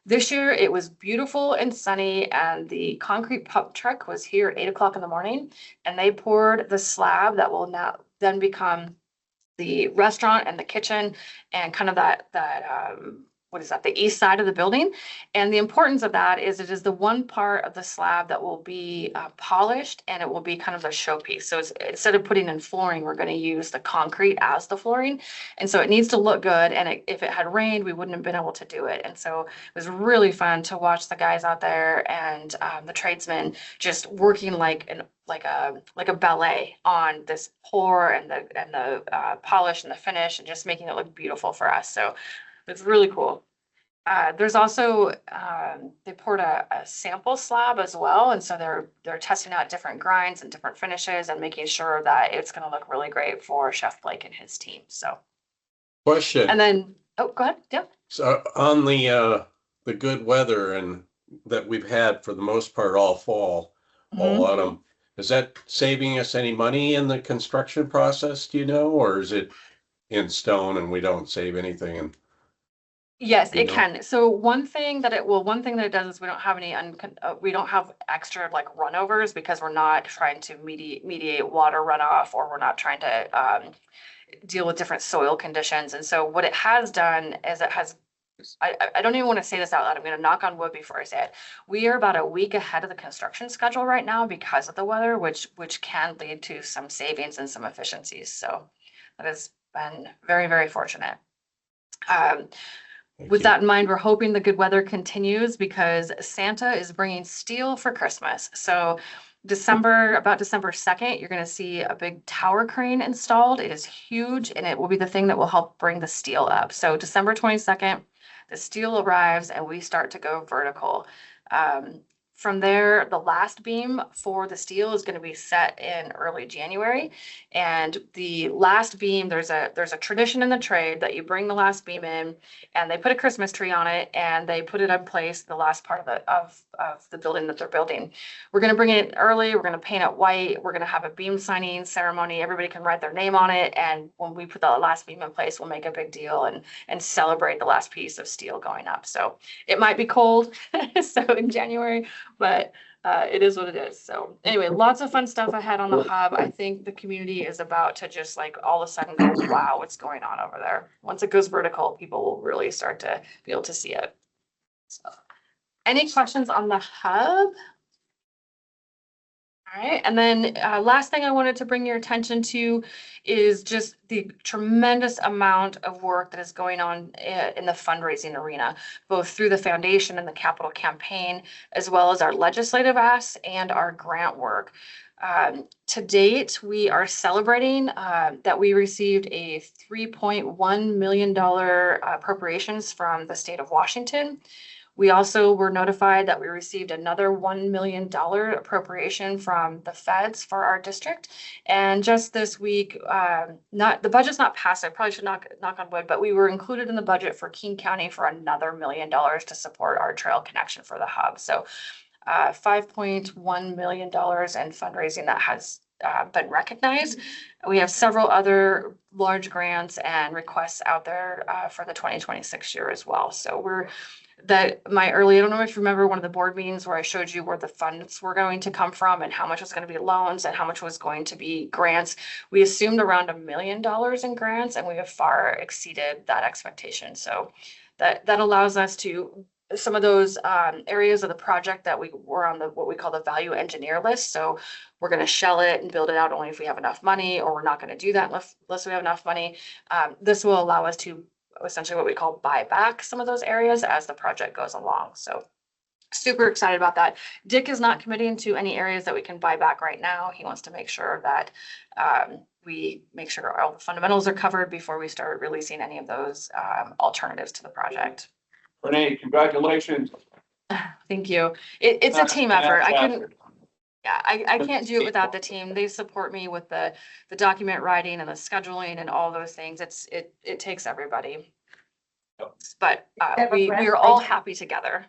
This year, it was beautiful and sunny, and the concrete pump truck was here at 8 o'clock in the morning, and they poured the slab that will now then become the restaurant and the kitchen and kind of that what is that, the east side of the building. And the importance of that is it is the one part of the slab that will be polished, and it will be kind of the showpiece. So instead of putting in flooring, we're going to use the concrete as the flooring. And so it needs to look good. And if it had rained, we wouldn't have been able to do it. And so it was really fun to watch the guys out there and the tradesmen just working like a ballet on this pour and the polish and the finish, and just making it look beautiful for us. So it's really cool. There's also they poured a sample slab as well, and so they're testing out different grinds and different finishes and making sure that it's going to look really great for Chef Blake and his team. So, Question. and then go ahead. Yeah. So on the good weather and that we've had for the most part all fall, all autumn, is that saving us any money in the construction process? Do you know, or is it in stone and we don't save anything? And yes, it can. So one thing that it does is we don't have any we don't have extra like runovers, because we're not trying to mediate water runoff, or we're not trying to deal with different soil conditions. And so what it has done is it has, I don't even want to say this out loud. I'm going to knock on wood before I say it. We are about a week ahead of the construction schedule right now because of the weather, which can lead to some savings and some efficiencies. So that has been very, very fortunate. With that in mind, we're hoping the good weather continues, because Santa is bringing steel for Christmas. So about December 2nd, you're going to see a big tower crane installed. It is huge, and it will be the thing that will help bring the steel up. So December 22nd, the steel arrives and we start to go vertical. From there, the last beam for the steel is going to be set in early January. And the last beam, there's a tradition in the trade that you bring the last beam in, and they put a Christmas tree on it, and they put it in place, the last part of the building that they're building. We're going to bring it in early. We're going to paint it white. We're going to have a beam signing ceremony. Everybody can write their name on it. And when we put the last beam in place, we'll make a big deal and celebrate the last piece of steel going up. So it might be cold so in January, but it is what it is. So anyway, lots of fun stuff ahead on the hub. I think the community is about to just like all of a sudden go, wow, what's going on over there? Once it goes vertical, people will really start to be able to see it. So, any questions on the hub? All right, and then last thing I wanted to bring your attention to is just the tremendous amount of work that is going on in the fundraising arena, both through the foundation and the capital campaign, as well as our legislative asks and our grant work. To date, we are celebrating that we received a $3.1 million appropriations from the state of Washington. We also were notified that we received another $1 million appropriation from the feds for our district. And just this week, the budget's not passed. I probably should knock on wood, but we were included in the budget for King County for another $1 million to support our trail connection for the hub. So $5.1 million in fundraising that has been recognized. We have several other large grants and requests out there for the 2026 year as well. So that I don't know if you remember one of the board meetings where I showed you where the funds were going to come from and how much was going to be loans and how much was going to be grants. We assumed around $1 million in grants, and we have far exceeded that expectation. So that allows us to, some of those areas of the project that we were on the what we call the value engineer list. So we're going to shell it and build it out only if we have enough money, or we're not going to do that unless we have enough money. This will allow us to essentially what we call buy back some of those areas as the project goes along. So super excited about that. Dick is not committing to any areas that we can buy back right now. He wants to make sure that we make sure all the fundamentals are covered before we start releasing any of those alternatives to the project. Renee, congratulations. Thank you. It's a team effort. I couldn't. Yeah, I can't do it without the team. They support me with the document writing and the scheduling and all those things. It takes everybody. Yep. But we are all happy together.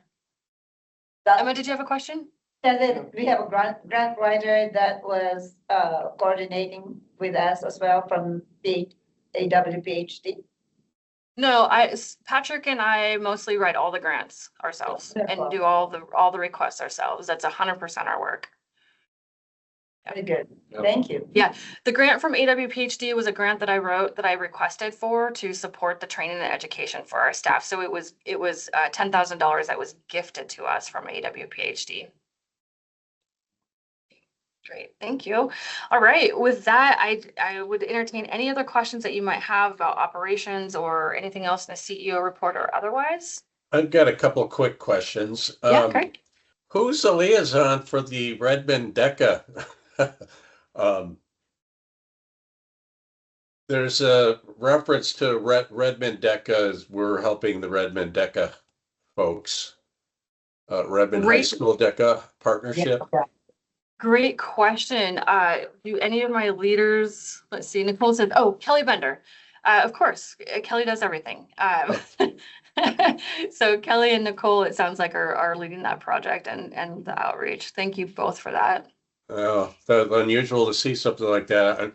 Emma, did you have a question? We have a grant writer that was coordinating with us as well from the AWPHD. No, Patrick and I mostly write all the grants ourselves and do all the requests ourselves. That's 100% our work. Very good. Thank you. Yeah, the grant from AWPHD was a grant that I wrote that I requested for to support the training and education for our staff. So it was $10,000 that was gifted to us from AWPHD. Great, thank you. All right, with that, I would entertain any other questions that you might have about operations or anything else in the CEO report or otherwise. I've got a couple quick questions. Yeah, great. Who's the liaison for the Redmond DECA? There's a reference to Redmond DECA as we're helping the Redmond DECA folks. Redmond High School DECA partnership. Yeah. Great question. Do any of my leaders, let's see, Nicole said, oh, Kelly Bender. Of course, Kelly does everything. So Kelly and Nicole, it sounds like are leading that project and the outreach. Thank you both for that. Oh, that's unusual to see something like that.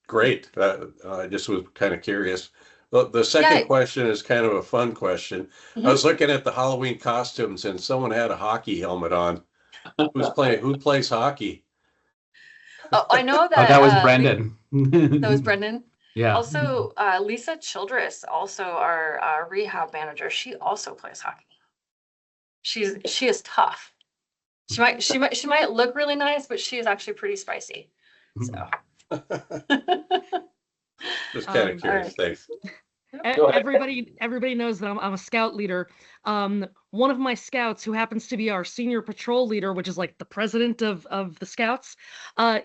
Great. I just was kind of curious. The second question is kind of a fun question. I was looking at the Halloween costumes and someone had a hockey helmet on. Who plays hockey? Oh, I know that. That was Brendan. That was Brendan. Yeah. Also, Lisa Childress, also our rehab manager, she also plays hockey. She is tough. She might look really nice, but she is actually pretty spicy. So. Just kind of curious. Thanks. Everybody knows that I'm a scout leader. One of my scouts, who happens to be our senior patrol leader, which is like the president of the scouts,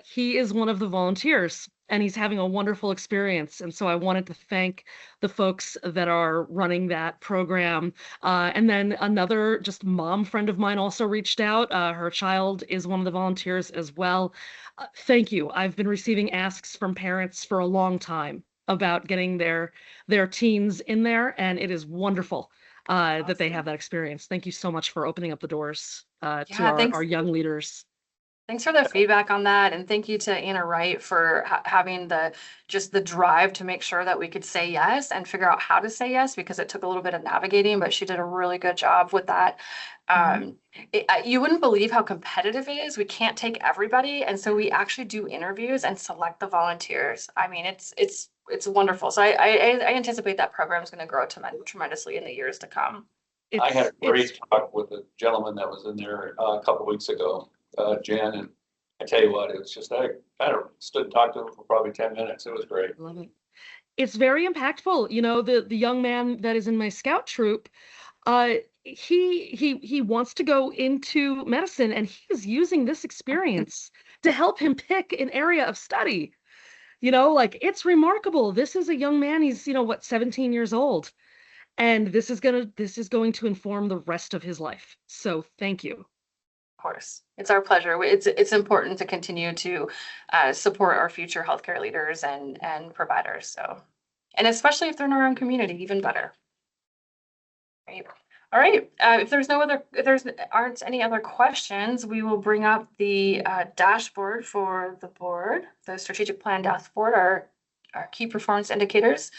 he is one of the volunteers, and he's having a wonderful experience. And so I wanted to thank the folks that are running that program. And then another just mom friend of mine also reached out. Her child is one of the volunteers as well. Thank you. I've been receiving asks from parents for a long time about getting their teens in there, and it is wonderful that they have that experience. Thank you so much for opening up the doors to our young leaders. Thanks for the feedback on that, and thank you to Anna Wright for having the drive to make sure that we could say yes and figure out how to say yes, because it took a little bit of navigating, but she did a really good job with that. You wouldn't believe how competitive it is. We can't take everybody, and so we actually do interviews and select the volunteers. I mean, it's wonderful. So I anticipate that program is going to grow tremendously in the years to come. I had a great talk with a gentleman that was in there a couple of weeks ago, Jen, and I tell you what, it was just, I kind of stood and talked to him for probably 10 minutes. It was great. Love it. It's very impactful. You know, the young man that is in my scout troop, he wants to go into medicine, and he is using this experience to help him pick an area of study. You know, like, it's remarkable. This is a young man. He's, 17 years old, and this is going to inform the rest of his life. So thank you. Of course, it's our pleasure. It's important to continue to support our future healthcare leaders and providers. So, and especially if they're in our own community, even better. Right. All right. If there aren't any other questions, we will bring up the dashboard for the board, the strategic plan dashboard, our key performance indicators.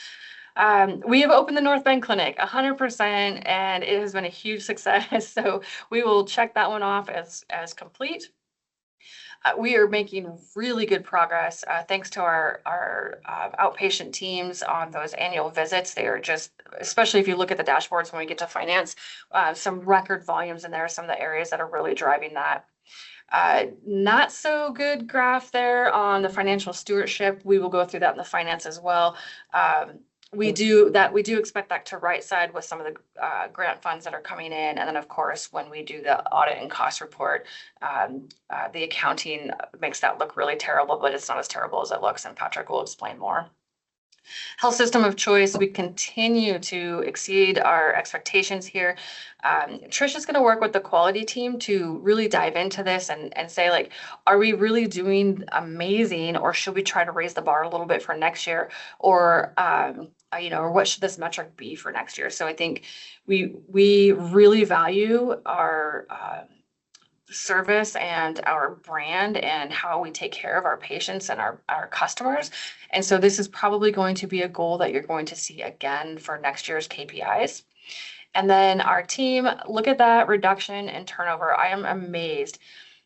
We have opened the North Bend Clinic 100%, and it has been a huge success. So we will check that one off as complete. We are making really good progress thanks to our outpatient teams on those annual visits. They are just, especially if you look at the dashboards when we get to finance, some record volumes in there, some of the areas that are really driving that. Not so good graph there on the financial stewardship. We will go through that in the finance as well. We do expect that to right side with some of the grant funds that are coming in. And then of course, when we do the audit and cost report, the accounting makes that look really terrible, but it's not as terrible as it looks. And Patrick will explain more. Health system of choice, we continue to exceed our expectations here. Trish is going to work with the quality team to really dive into this and say, like, are we really doing amazing, or should we try to raise the bar a little bit for next year, or or what should this metric be for next year? So I think we really value our service and our brand and how we take care of our patients and our customers. And so this is probably going to be a goal that you're going to see again for next year's KPIs. And then our team, look at that reduction in turnover. I am amazed.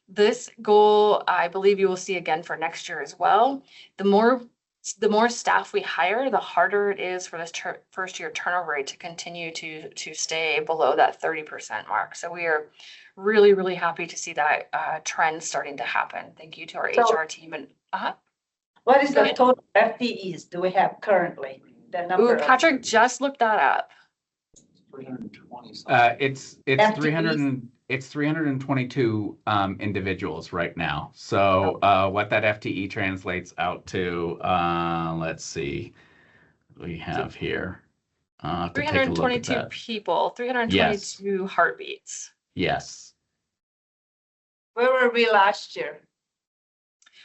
This goal, I believe you will see again for next year as well. The more staff we hire, the harder it is for this first year turnover rate to continue to stay below that 30% mark. So we are really, really happy to see that trend starting to happen. Thank you to our HR team. And what is the total FTEs do we have currently? The number. Patrick just looked that up. 320. It's FTEs? 300. It's 322 individuals right now. So what that FTE translates out to, let's see, we have here. 322 people, 322 heartbeats. Yes. Where were we last year?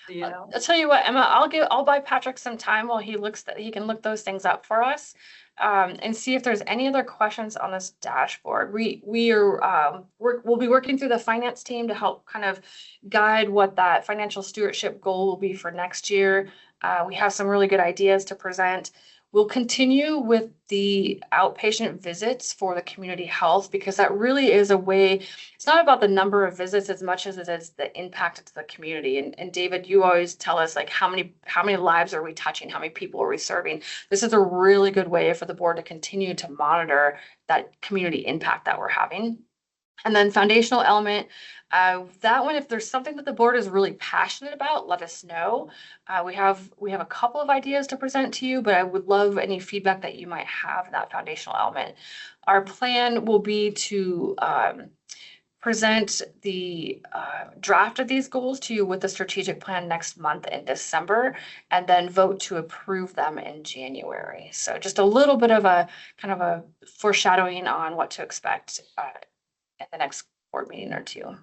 Do you know? I'll tell you what, Emma, I'll buy Patrick some time while he can look those things up for us. And see if there's any other questions on this dashboard. We'll be working through the finance team to help kind of guide what that financial stewardship goal will be for next year. We have some really good ideas to present. We'll continue with the outpatient visits for the community health, because that really is a way, it's not about the number of visits as much as it is the impact to the community. And David, you always tell us, like, how many lives are we touching? How many people are we serving? This is a really good way for the board to continue to monitor that community impact that we're having. And then foundational element, that one, if there's something that the board is really passionate about, let us know. We have a couple of ideas to present to you, but I would love any feedback that you might have in that foundational element. Our plan will be to present the draft of these goals to you with the strategic plan next month in December, and then vote to approve them in January. So just a little bit of a kind of a foreshadowing on what to expect at the next board meeting or two.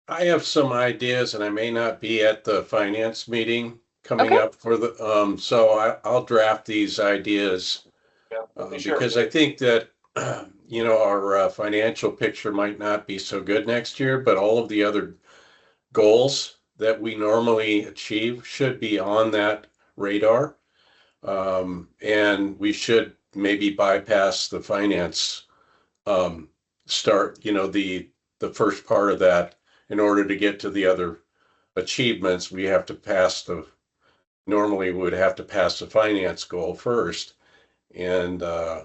I have some ideas, and I may not be at the finance meeting coming Okay. up for the, so I'll draft these ideas. Sure. Because I think that, our financial picture might not be so good next year, but all of the other goals that we normally achieve should be on that radar. And we should maybe bypass the finance, start, the first part of that. In order to get to the other achievements, we have to normally we would have to pass the finance goal first. And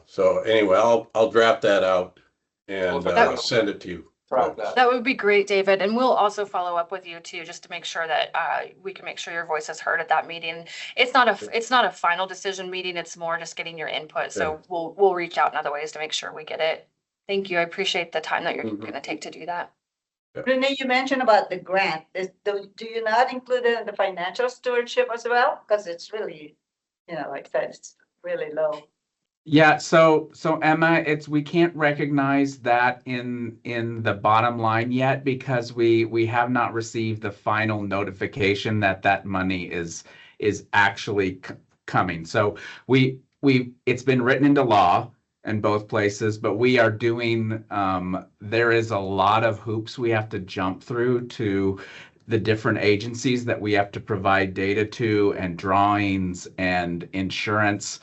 so anyway, I'll draft that out and send it to you. That would be great, David. And we'll also follow up with you too, just to make sure that we can make sure your voice is heard at that meeting. It's not a final decision meeting. It's more just getting your input. So we'll reach out in other ways to make sure we get it. Thank you. I appreciate the time that you're going to take to do that. Renee, you mentioned about the grant. Do you not include it in the financial stewardship as well? Because it's really, like I said, it's really low. Yeah, so Emma, we can't recognize that in the bottom line yet, because we have not received the final notification that money is actually coming. So it's been written into law in both places, but we are doing, there is a lot of hoops we have to jump through to the different agencies that we have to provide data to, and drawings and insurance.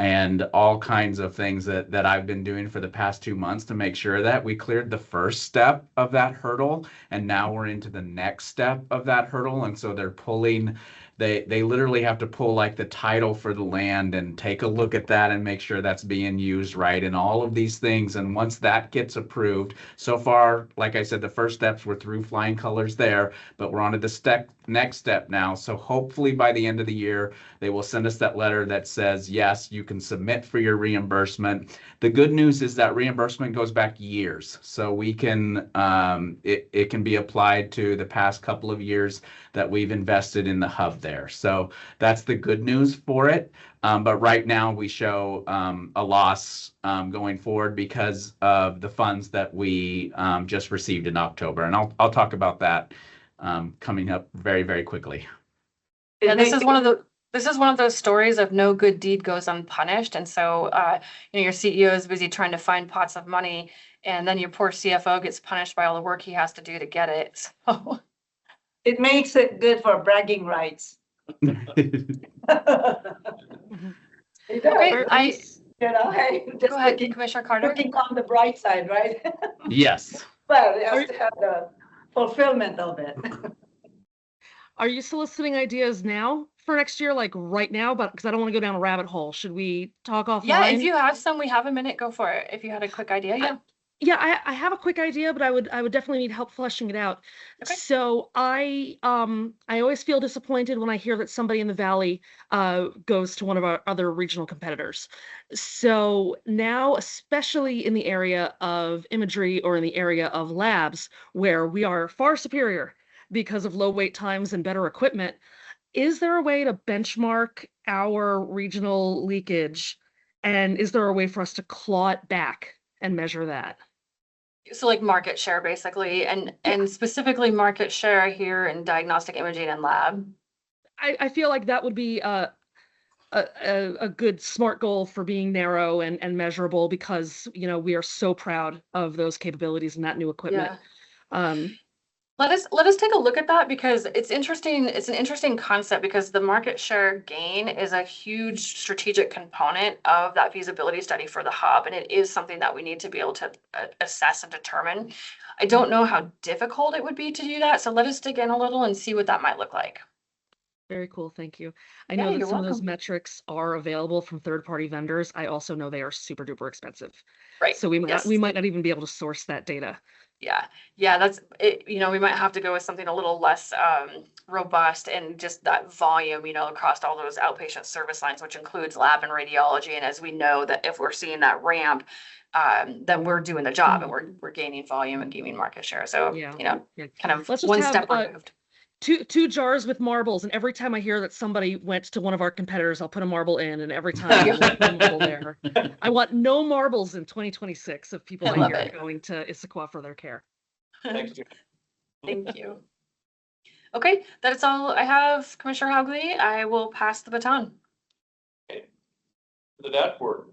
and all kinds of things that I've been doing for the past 2 months to make sure that we cleared the first step of that hurdle. And now we're into the next step of that hurdle. And so they're pulling, they literally have to pull like the title for the land and take a look at that and make sure that's being used right and all of these things. And once that gets approved, so far, like I said, the first steps were through flying colors there, but we're on to the next step now. So hopefully by the end of the year, they will send us that letter that says, yes, you can submit for your reimbursement. The good news is that reimbursement goes back years. So we can, it can be applied to the past couple of years that we've invested in the hub there. So that's the good news for it. But right now we show a loss going forward because of the funds that we just received in October. And I'll talk about that coming up very, very quickly. Yeah, this is one of those stories of no good deed goes unpunished. And so, your CEO is busy trying to find pots of money, and then your poor CFO gets punished by all the work he has to do to get it. So It makes it good for bragging rights. It does. Hey, go ahead, Commissioner Carter. Looking on the bright side, right? Yes. Well, it has to have the fulfillment of it. Are you soliciting ideas now for next year, like right now? But because I don't want to go down a rabbit hole, should we talk offline? Yeah, if you have some, we have a minute. Go for it. If you had a quick idea, yeah. I have a quick idea, but I would definitely need help fleshing it out. Okay. So I always feel disappointed when I hear that somebody in the Valley goes to one of our other regional competitors. So now, especially in the area of imagery or in the area of labs, where we are far superior because of low wait times and better equipment, is there a way to benchmark our regional leakage? And is there a way for us to claw it back and measure that? So like market share basically, and specifically market share here in diagnostic imaging and lab. I feel like that would be a good SMART goal for being narrow and measurable, because we are so proud of those capabilities and that new equipment. Let us take a look at that, because it's interesting. It's an interesting concept, because the market share gain is a huge strategic component of that feasibility study for the hub, and it is something that we need to be able to assess and determine. I don't know how difficult it would be to do that, so let us dig in a little and see what that might look like. Very cool, thank you. I know that some of those metrics are available from third-party vendors. I also know they are super duper expensive. Right. So we might not even be able to source that data. Yeah, that's it. We might have to go with something a little less robust, and just that volume, across all those outpatient service lines, which includes lab and radiology. And as we know, that if we're seeing that ramp, then we're doing the job, and we're gaining volume and gaining market share. So, kind of Let's just one have, step removed. Two jars with marbles, and every time I hear that somebody went to one of our competitors, I'll put a marble in, and every time I want a marble there. I want no marbles in 2026 of people I hear going to Issaquah for their care. Thank you. Thank you. Okay, that's all I have, Commissioner Hauglie. I will pass the baton. Okay. To that board.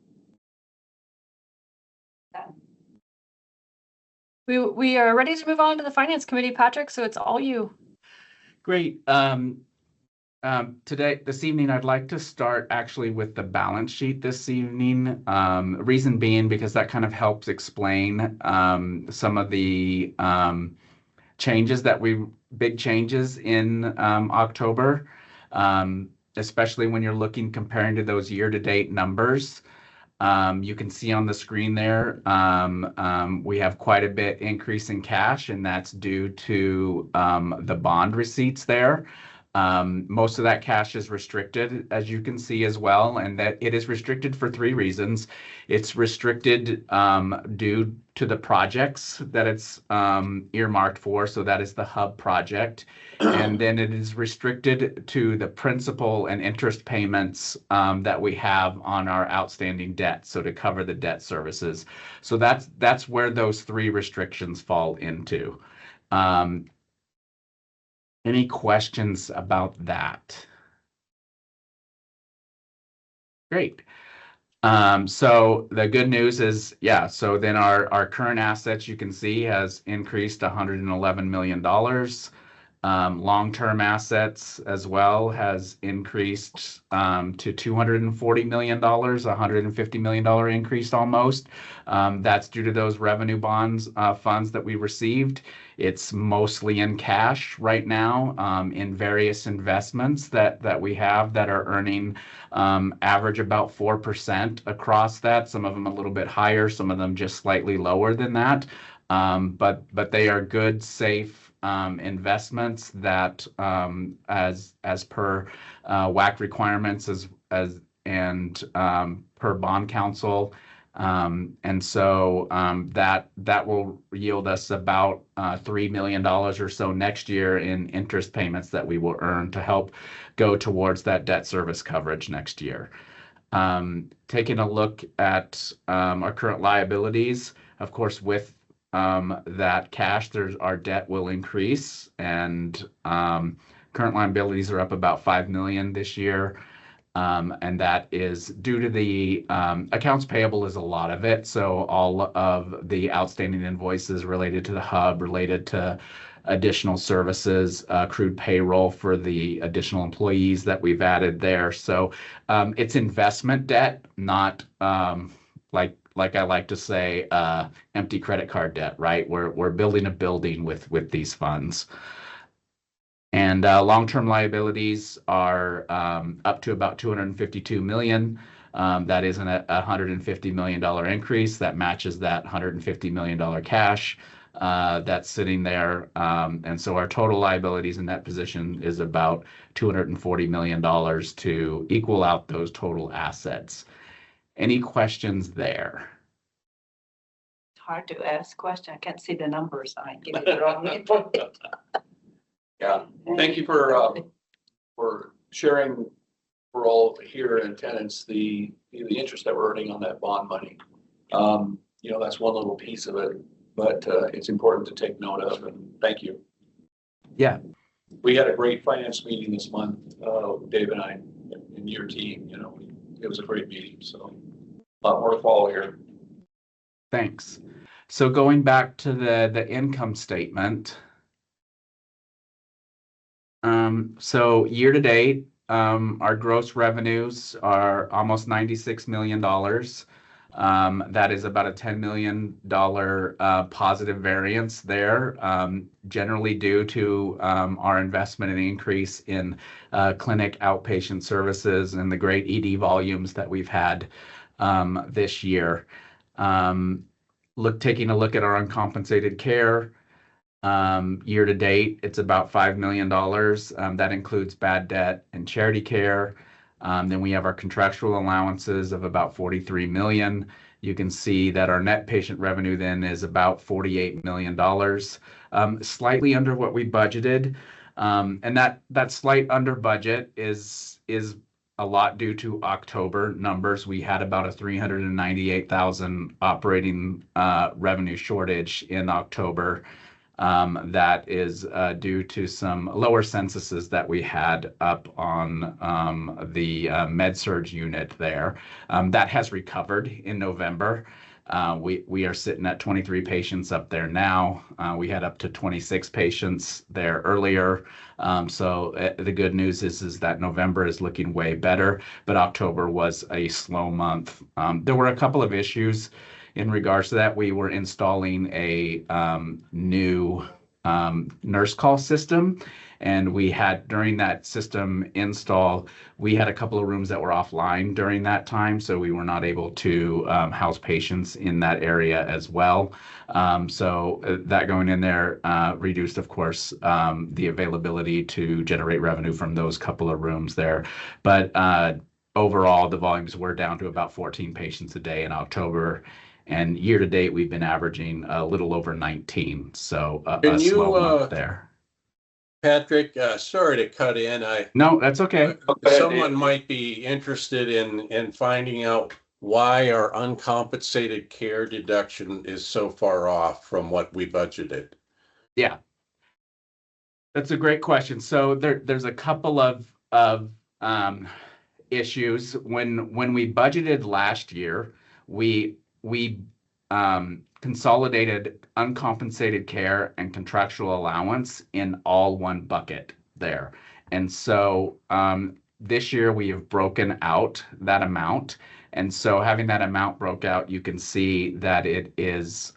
We are ready to move on to the Finance Committee, Patrick, so it's all you. Great. This evening, I'd like to start actually with the balance sheet this evening. Reason being, because that kind of helps explain some of the big changes in October, especially when you're comparing to those year-to-date numbers. You can see on the screen there, we have quite a bit increase in cash, and that's due to the bond receipts there. Most of that cash is restricted, as you can see as well, and that it is restricted for 3 reasons. It's restricted due to the projects that it's earmarked for, so that is the hub project. And then it is restricted to the principal and interest payments that we have on our outstanding debt, so to cover the debt services. So that's where those 3 restrictions fall into. Any questions about that? Great. So the good news is, so then our current assets, you can see, has increased $111 million. Long-term assets as well has increased to $240 million, $150 million increase almost. That's due to those revenue bonds funds that we received. It's mostly in cash right now in various investments that we have that are earning average about 4% across that. Some of them a little bit higher, some of them just slightly lower than that. But they are good, safe investments that as per WAC requirements and per bond council. And so that will yield us about $3 million or so next year in interest payments that we will earn to help go towards that debt service coverage next year. Taking a look at our current liabilities, of course, with that cash, our debt will increase, and current liabilities are up about $5 million this year. And that is due to the accounts payable is a lot of it. So all of the outstanding invoices related to the hub, related to additional services, accrued payroll for the additional employees that we've added there. So it's investment debt, not like I like to say, empty credit card debt, right? We're building a building with these funds. And long-term liabilities are up to about $252 million. That is a $150 million increase. That matches that $150 million cash that's sitting there. And so our total liabilities in that position is about $240 million to equal out those total assets. Any questions there? It's hard to ask question. I can't see the numbers. I give you the wrong info. Yeah, thank you for sharing for all here in attendance the interest that we're earning on that bond money. You know, that's one little piece of it, but it's important to take note of, and thank you. Yeah. We had a great finance meeting this month, Dave and I, and your team. You know, it was a great meeting, so a lot more to follow here. Thanks. So going back to the income statement. So year to date, our gross revenues are almost $96 million. That is about a $10 million positive variance there, generally due to our investment and increase in clinic outpatient services and the great ED volumes that we've had this year. Taking a look at our uncompensated care, year to date, it's about $5 million. That includes bad debt and charity care. Then we have our contractual allowances of about $43 million. You can see that our net patient revenue then is about $48 million, slightly under what we budgeted. And that slight under budget is a lot due to October numbers. We had about a $398,000 operating revenue shortage in October. That is due to some lower censuses that we had up on the med-surg unit there. That has recovered in November. We are sitting at 23 patients up there now. We had up to 26 patients there earlier. So the good news is that November is looking way better, but October was a slow month. There were a couple of issues in regards to that. We were installing a new nurse call system, and we had, during that system install, we had a couple of rooms that were offline during that time, so we were not able to house patients in that area as well. So that going in there reduced, of course, the availability to generate revenue from those couple of rooms there. But overall, the volumes were down to about 14 patients a day in October. And year to date, we've been averaging a little over 19. So a slow month there. Patrick, sorry to cut in. No, that's okay. Someone might be interested in finding out why our uncompensated care deduction is so far off from what we budgeted. Yeah, that's a great question. So there's a couple of issues. When we budgeted last year, we consolidated uncompensated care and contractual allowance in all one bucket there. And so this year we have broken out that amount. And so having that amount broke out, you can see that it is,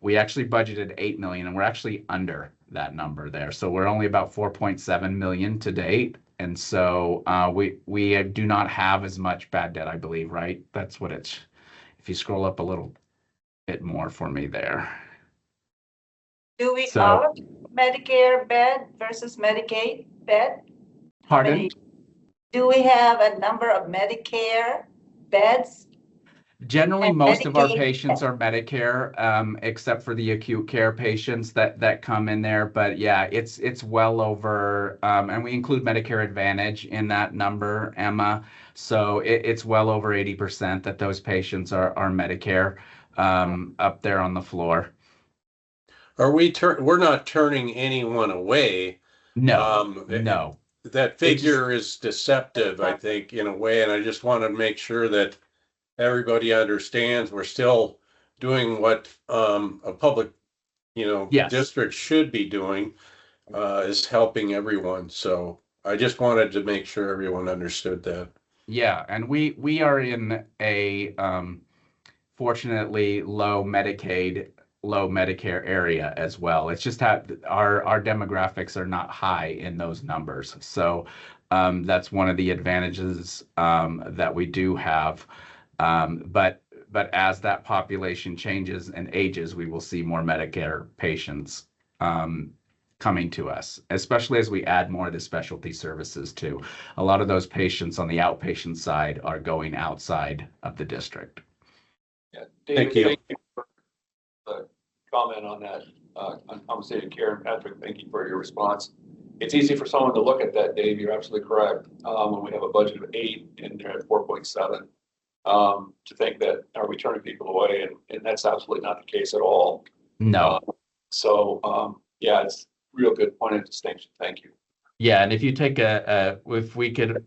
we actually budgeted 8 million and we're actually under that number there. So we're only about 4.7 million to date. And so we do not have as much bad debt, I believe, right? That's what it's, if you scroll up a little bit more for me there. Do we So- all Medicare bed versus Medicaid bed? Pardon? Do we have a number of Medicare beds? Generally, And most of our Medicaid. patients are Medicare, except for the acute care patients that come in there. But yeah, it's well over, and we include Medicare Advantage in that number, Emma. So it's well over 80% that those patients are Medicare up there on the floor. Are we're not turning anyone away? No, no. That figure is deceptive, I think, in a way, and I just want to make sure that everybody understands we're still doing what a public, Yes. district should be doing, is helping everyone. So I just wanted to make sure everyone understood that. Yeah, and we are in a fortunately low Medicaid, low Medicare area as well. It's just our demographics are not high in those numbers. So that's one of the advantages that we do have. But as that population changes and ages, we will see more Medicare patients coming to us, especially as we add more of the specialty services too. A lot of those patients on the outpatient side are going outside of the district. Yeah, Thank David, you. thank you for the comment on that uncompensated care. And Patrick, thank you for your response. It's easy for someone to look at that, Dave. You're absolutely correct. When we have a budget of 8 and they're at 4.7, to think that are we turning people away? And that's absolutely not the case at all. No. Yeah, it's real good point of distinction. Thank you. Yeah, and if you take if we could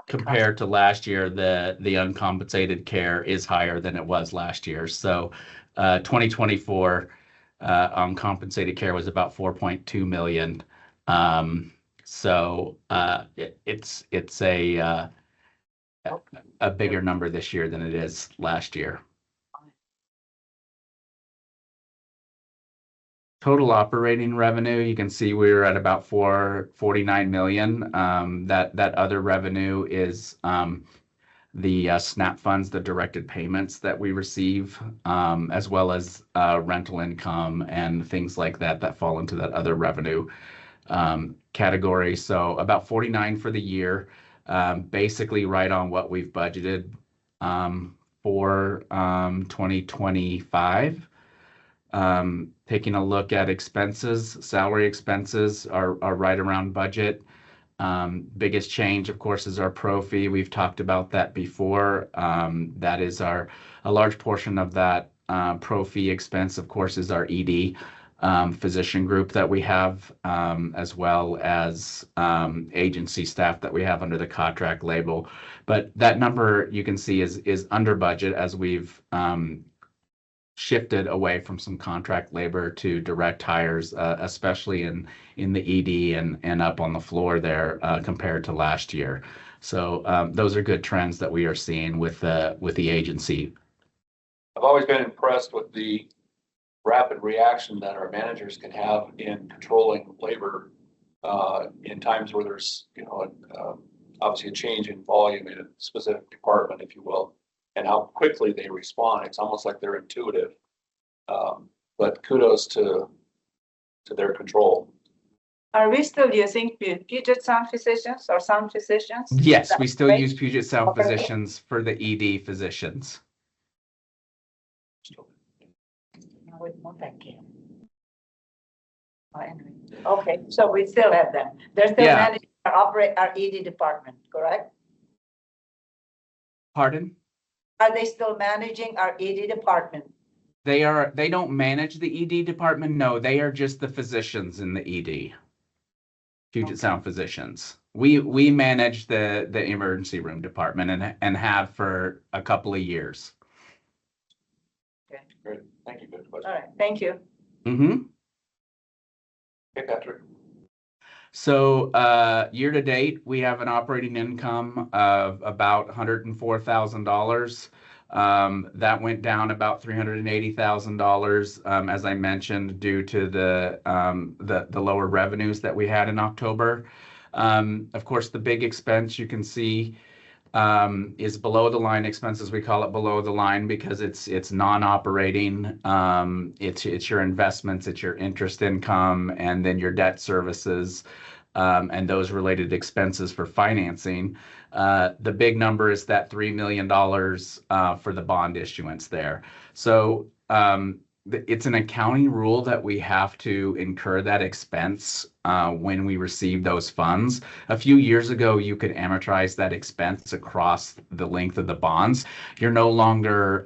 compare to last year, the uncompensated care is higher than it was last year. So 2024 uncompensated care was about 4.2 million. So it's a bigger number this year than it is last year. Total operating revenue, you can see we're at about 449 million. That other revenue is the SNAP funds, the directed payments that we receive, as well as rental income and things like that fall into that other revenue category. So about 49 for the year, basically right on what we've budgeted for 2025. Taking a look at expenses, salary expenses are right around budget. Biggest change, of course, is our pro fee. We've talked about that before. That is a large portion of that pro fee expense, of course, is our ED physician group that we have, as well as agency staff that we have under the contract label. But that number you can see is under budget as we've shifted away from some contract labor to direct hires, especially in the ED and up on the floor there compared to last year. So those are good trends that we are seeing with the agency. I've always been impressed with the rapid reaction that our managers can have in controlling labor in times where there's, obviously a change in volume in a specific department, if you will, and how quickly they respond. It's almost like they're intuitive. But kudos to their control. Are we still using Puget Sound physicians or Sound physicians? Yes, That we still right? use Puget Sound Okay. physicians for the ED physicians. No, we want that kid. Oh, anyway. Okay, so we still have them. They're still Yeah. managing our ED department, correct? Pardon? Are they still managing our ED department? They don't manage the ED department. No, they are just the physicians in the ED. Puget Sound physicians. We manage the emergency room department and have for a couple of years. Thank you. Good All question. right, thank you. Mm-hmm. Okay, Patrick. So year to date, we have an operating income of about $104,000. That went down about $380,000, as I mentioned, due to the lower revenues that we had in October. Of course, the big expense you can see is below the line expenses. We call it below the line because it's non-operating. It's your investments, it's your interest income, and then your debt services, and those related expenses for financing. The big number is that $3 million for the bond issuance there. So it's an accounting rule that we have to incur that expense when we receive those funds. A few years ago, you could amortize that expense across the length of the bonds. You're no longer,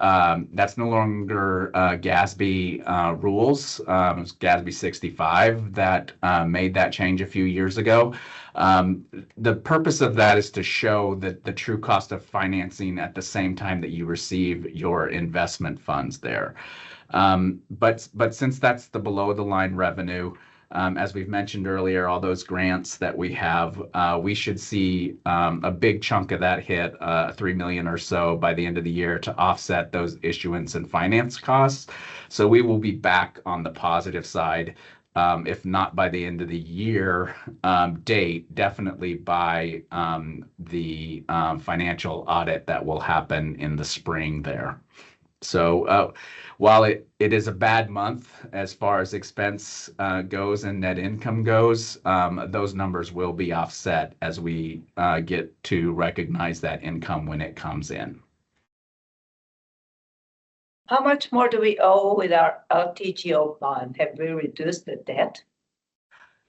that's no longer GASB rules. It was GASB 65 that made that change a few years ago. The purpose of that is to show that the true cost of financing at the same time that you receive your investment funds there. But since that's the below the line revenue, as we've mentioned earlier, all those grants that we have, we should see a big chunk of that hit, 3 million or so by the end of the year to offset those issuance and finance costs. So we will be back on the positive side, if not by the end of the year date, definitely by the financial audit that will happen in the spring there. So while it is a bad month as far as expense goes and net income goes, those numbers will be offset as we get to recognize that income when it comes in. How much more do we owe with our LTGO bond? Have we reduced the debt?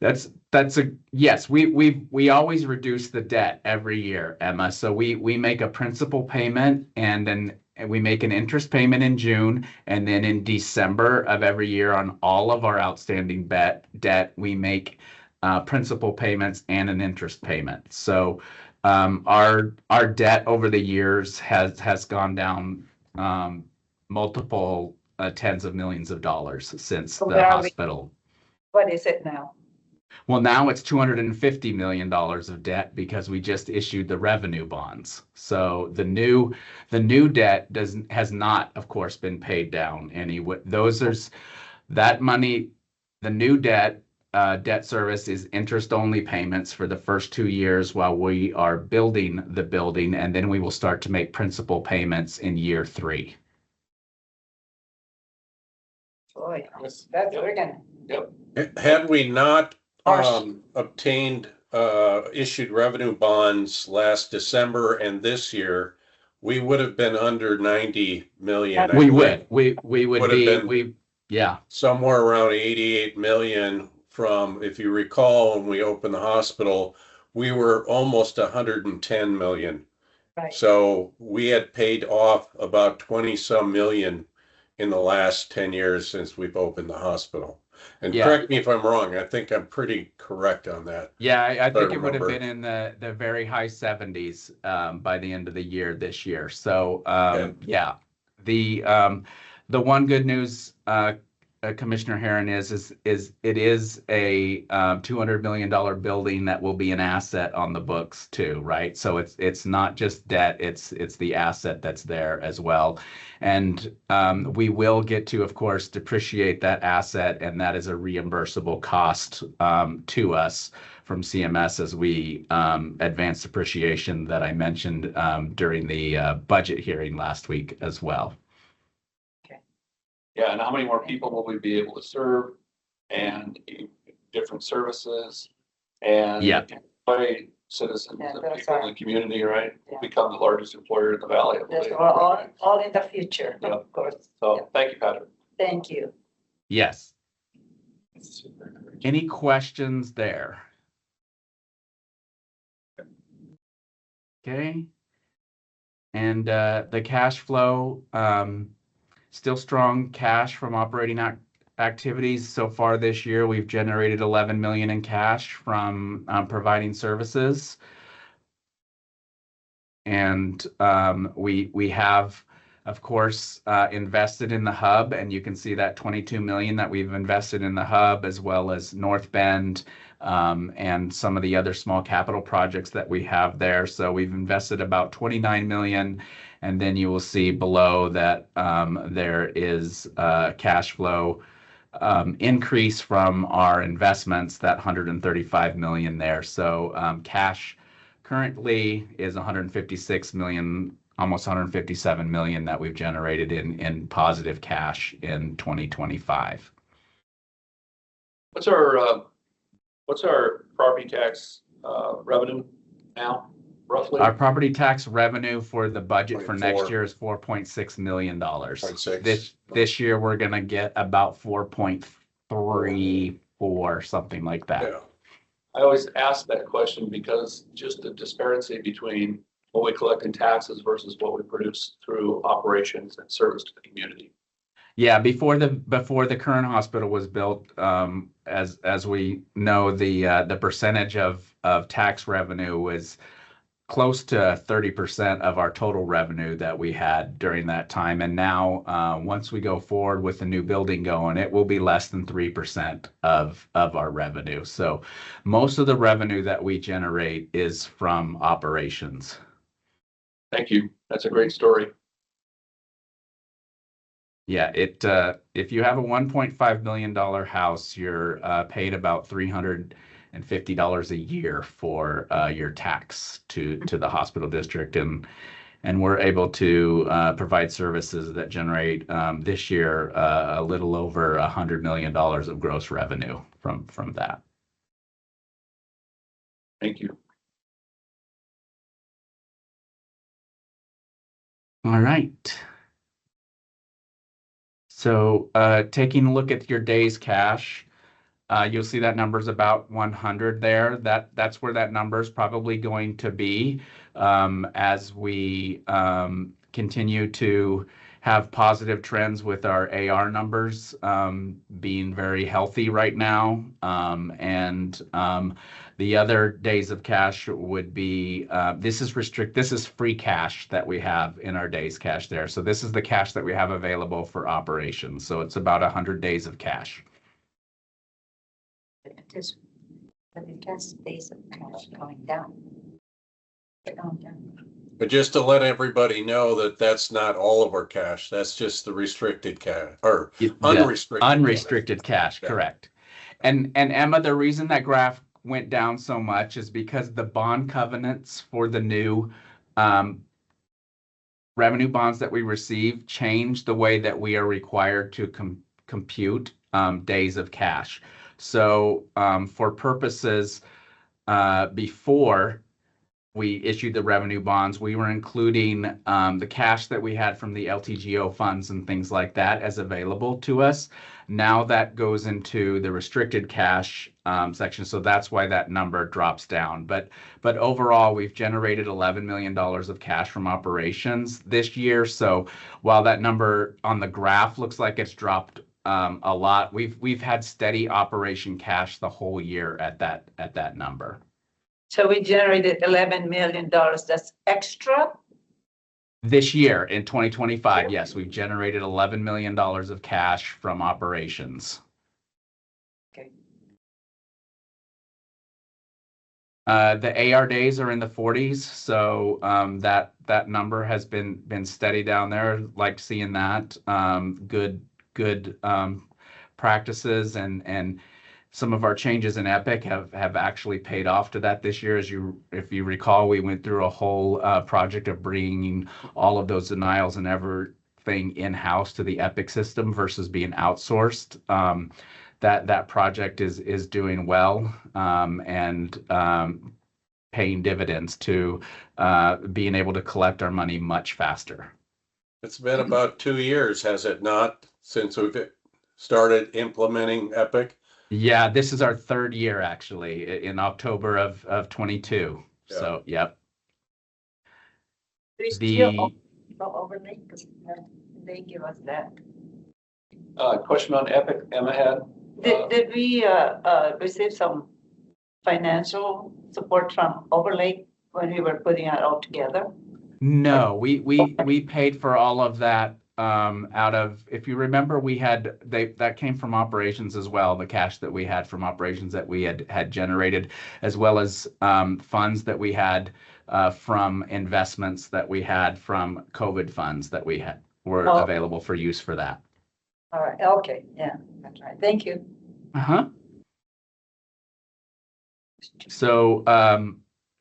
That's a yes. We always reduce the debt every year, Emma. So we make a principal payment and then we make an interest payment in June, and then in December of every year on all of our outstanding debt, we make principal payments and an interest payment. So our debt over the years has gone down multiple tens of millions of dollars since the hospital. What is it now? Well, now it's $250 million of debt because we just issued the revenue bonds. So the new debt has not, of course, been paid down. That money, the new debt service is interest only payments for the first 2 years while we are building the building, and then we will start to make principal payments in year 3. Boy, Yes. that's Yep. we're gonna. Yep. Had we not Harsh. obtained issued revenue bonds last December and this year, we would have been under 90 million. We would have be, yeah. Somewhere around 88 million from, if you recall, when we opened the hospital, we were almost 110 million. Right. So we had paid off about 20 some million in the last 10 years since we've opened the hospital. And Yeah. correct me if I'm wrong, I think I'm pretty correct on that. Yeah, I think it would have remember. been in the very high 70s by the end of the year this year. So yeah, the one good news, Commissioner Herron, is it is a $200 million building that will be an asset on the books too, right? So it's not just debt, it's the asset that's there as well. And we will get to, of course, depreciate that asset, and that is a reimbursable cost to us from CMS as we advance depreciation that I mentioned during the budget hearing last week as well. Yeah, and how many more people will we be able to serve and different services and Yeah. employ citizens Yeah, and that's people in right. the community, right? Yeah. Become the largest employer in the valley, I That's believe. all in the future, Yeah. of course. So thank you, Patrick. Thank you. Yes. Super encouraging. Any questions there? Okay. And the cash flow, still strong cash from operating activities. So far this year, we've generated 11 million in cash from providing services. And we have of course, invested in the hub, and you can see that 22 million that we've invested in the hub, as well as North Bend, and some of the other small capital projects that we have there. So we've invested about 29 million, and then you will see below that there is cash flow increase from our investments, that 135 million there. So cash currently is 156 million, almost 157 million that we've generated in positive cash in 2025. What's our property tax revenue now, roughly? Our property tax revenue for the budget for next 24. year is $4.6 million. 0.6. This year, we're gonna get about 4.34, something like that. Yeah. I always ask that question because just the disparity between what we collect in taxes versus what we produce through operations and service to the community. Yeah, before the current hospital was built, as we know, the percentage of tax revenue was close to 30% of our total revenue that we had during that time. And now, once we go forward with the new building going, it will be less than 3% of our revenue. So most of the revenue that we generate is from operations. Thank you. That's a great story. Yeah, if you have a $1.5 million house, you're paid about $350 a year for your tax to the hospital district, and we're able to provide services that generate this year a little over $100 million of gross revenue from that. Thank you. All right. So taking a look at your days cash, you'll see that number's about 100 there. That's where that number is probably going to be as we continue to have positive trends with our AR numbers being very healthy right now. And the other days of cash would be, this is free cash that we have in our days cash there. So this is the cash that we have available for operations. So it's about 100 days of cash. It is, but it has days of cash going down. Going down. But just to let everybody know that that's not all of our cash. That's just the restricted cash or unrestricted cash. Yeah. Correct. And Emma, the reason that graph went down so much is because the bond covenants for the new revenue bonds that we receive changed the way that we are required to compute days of cash. So for purposes before we issued the revenue bonds, we were including the cash that we had from the LTGO funds and things like that as available to us. Now that goes into the restricted cash section, so that's why that number drops down. But overall, we've generated $11 million of cash from operations this year. So while that number on the graph looks like it's dropped a lot, we've had steady operation cash the whole year at that number. So we generated $11 million. That's extra? This year in 2025, yes, we've generated $11 million of cash from operations. Okay. The AR days are in the 40s, so that number has been steady down there. Like seeing that. Good practices and some of our changes in Epic have actually paid off to that this year. If you recall, we went through a whole project of bringing all of those denials and everything in-house to the Epic system versus being outsourced. That project is doing well and paying dividends to being able to collect our money much faster. It's been about 2 years, has it not, since we've started implementing Epic? Yeah, this is our third year actually in October of 22. Yeah. So, yep. Still overlay because they give us that. Question on Epic, Emma had. Did we receive some financial support from Overlake when we were putting it all together? No, we paid for all of that out of, if you remember, that came from operations as well, the cash that we had from operations that we had generated, as well as funds that we had from investments that we had from COVID funds that were Oh. available for use for that. All right, okay, yeah, that's right. Thank you. Uh-huh. So,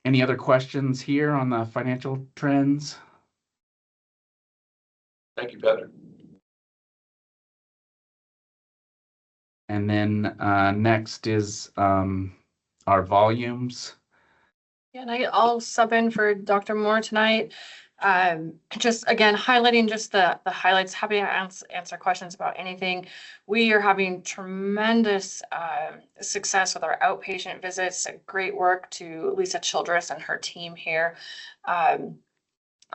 any other questions here on the financial trends? Thank you, Heather. And then next is our volumes. Yeah, and I'll sub in for Dr. Moore tonight. Just again, highlighting just the highlights, happy to answer questions about anything. We are having tremendous success with our outpatient visits. Great work to Lisa Childress and her team here.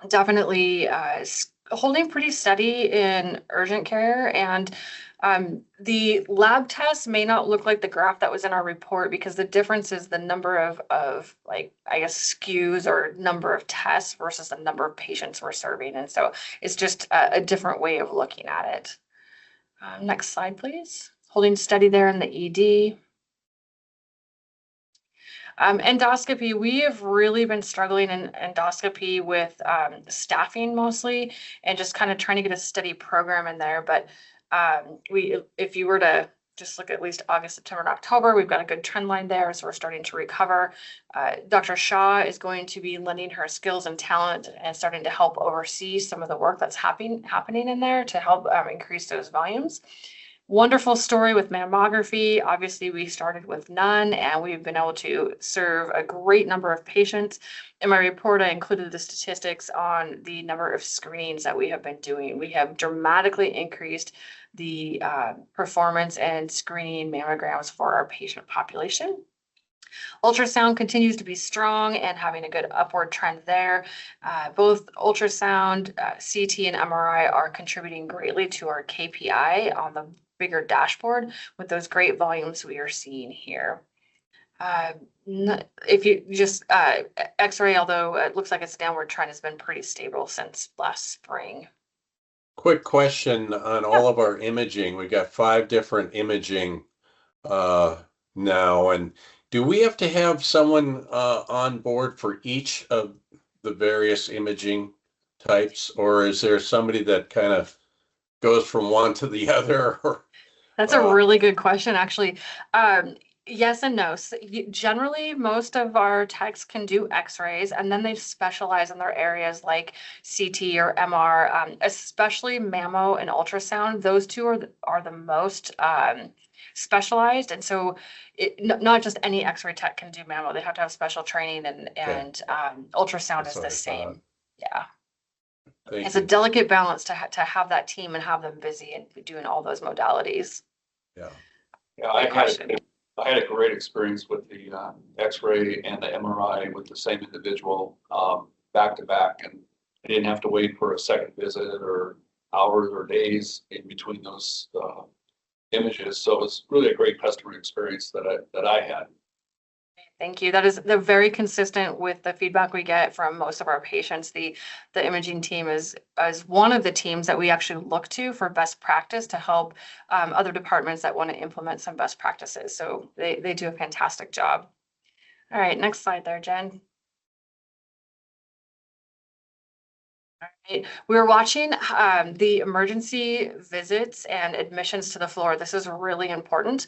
Definitely holding pretty steady in urgent care, and the lab tests may not look like the graph that was in our report because the difference is the number of like, I guess, SKUs or number of tests versus the number of patients we're serving. And so it's just a different way of looking at it. Next slide, please. Holding steady there in the ED. Endoscopy, we have really been struggling in endoscopy with staffing mostly, and just kind of trying to get a steady program in there. But if you were to just look at least August, September, and October, we've got a good trend line there. So we're starting to recover. Dr. Shaw is going to be lending her skills and talent and starting to help oversee some of the work that's happening in there to help increase those volumes. Wonderful story with mammography. Obviously, we started with none, and we've been able to serve a great number of patients. In my report, I included the statistics on the number of screenings that we have been doing. We have dramatically increased the performance and screening mammograms for our patient population. Ultrasound continues to be strong and having a good upward trend there. Both ultrasound, CT, and MRI are contributing greatly to our KPI on the bigger dashboard with those great volumes we are seeing here. If you just X-ray, although it looks like its downward trend has been pretty stable since last spring. Quick question on all of our imaging. We've got 5 different imaging now, and do we have to have someone on board for each of the various imaging types, or is there somebody that kind of goes from one to the other? That's a really good question, actually. Yes and no. So generally, most of our techs can do X-rays, and then they specialize in their areas like CT or MR, especially mammo and ultrasound. Those two are the most specialized, and so not just any X-ray tech can do mammo. They have to have special training, and ultrasound is the same. Yeah. It's a delicate balance to have that team and have them busy and doing all those modalities. Yeah. Yeah, I had a great experience with the X-ray and the MRI with the same individual back to back, and I didn't have to wait for a second visit or hours or days in between those images. So it was really a great customer experience that I had. Thank you. They're very consistent with the feedback we get from most of our patients. The imaging team is one of the teams that we actually look to for best practice to help other departments that want to implement some best practices. So they do a fantastic job. All right, next slide there, Jen. All right. We were watching the emergency visits and admissions to the floor. This is really important.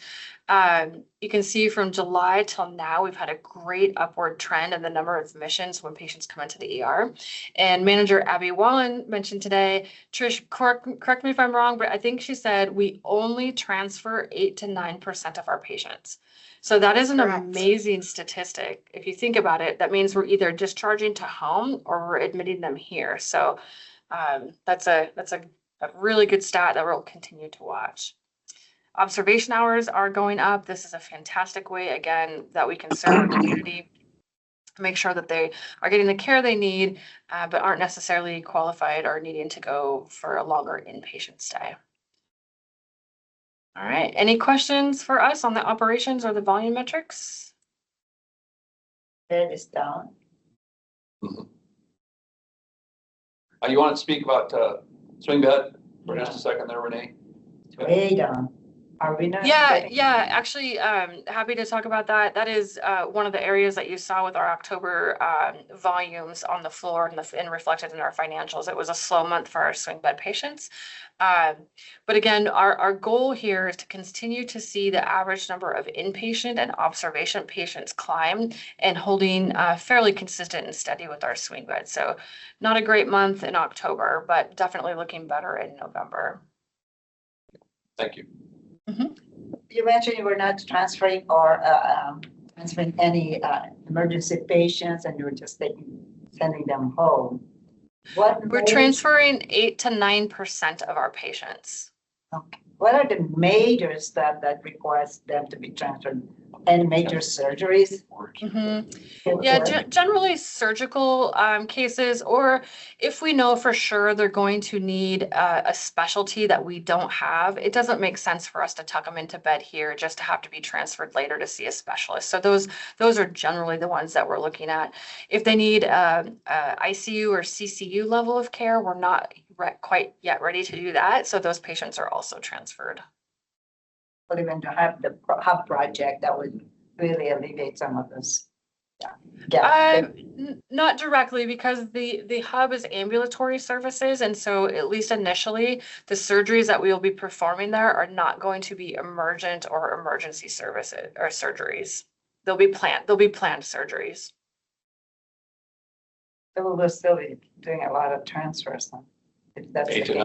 You can see from July till now, we've had a great upward trend in the number of admissions when patients come into the ER. And Manager Abby Wallen mentioned today, Trish, correct me if I'm wrong, but I think she said we only transfer 8 to 9% of our patients. So that is an amazing statistic. If you think about it, that means we're either discharging to home or we're admitting them here. So that's a really good stat that we'll continue to watch. Observation hours are going up. This is a fantastic way, again, that we can serve our community, make sure that they are getting the care they need, but aren't necessarily qualified or needing to go for a longer inpatient stay. All right, any questions for us on the operations or the volume metrics? Bed is down. You want to speak about swing bet for just a second there, Renee? Way down. Are we not? Yeah, actually, happy to talk about that. That is one of the areas that you saw with our October volumes on the floor and reflected in our financials. It was a slow month for our swing bed patients. But again, our goal here is to continue to see the average number of inpatient and observation patients climb and holding fairly consistent and steady with our swing bed. So not a great month in October, but definitely looking better in November. Thank you. You mentioned you were not transferring or transferring any emergency patients, and you were just sending them home. We're transferring 8 to 9% of our patients. Okay. What are the major stuff that requires them to be transferred? Any major surgeries? Yeah, generally surgical cases, or if we know for sure they're going to need a specialty that we don't have, it doesn't make sense for us to tuck them into bed here just to have to be transferred later to see a specialist. So those are generally the ones that we're looking at. If they need ICU or CCU level of care, we're not quite yet ready to do that. So those patients are also transferred. But even to have the hub project, that would really alleviate some of this. Not directly, because the hub is ambulatory services, and so at least initially, the surgeries that we will be performing there are not going to be emergent or emergency services or surgeries. They'll be planned surgeries. So we'll still be doing a lot of transfers then, if that's the case.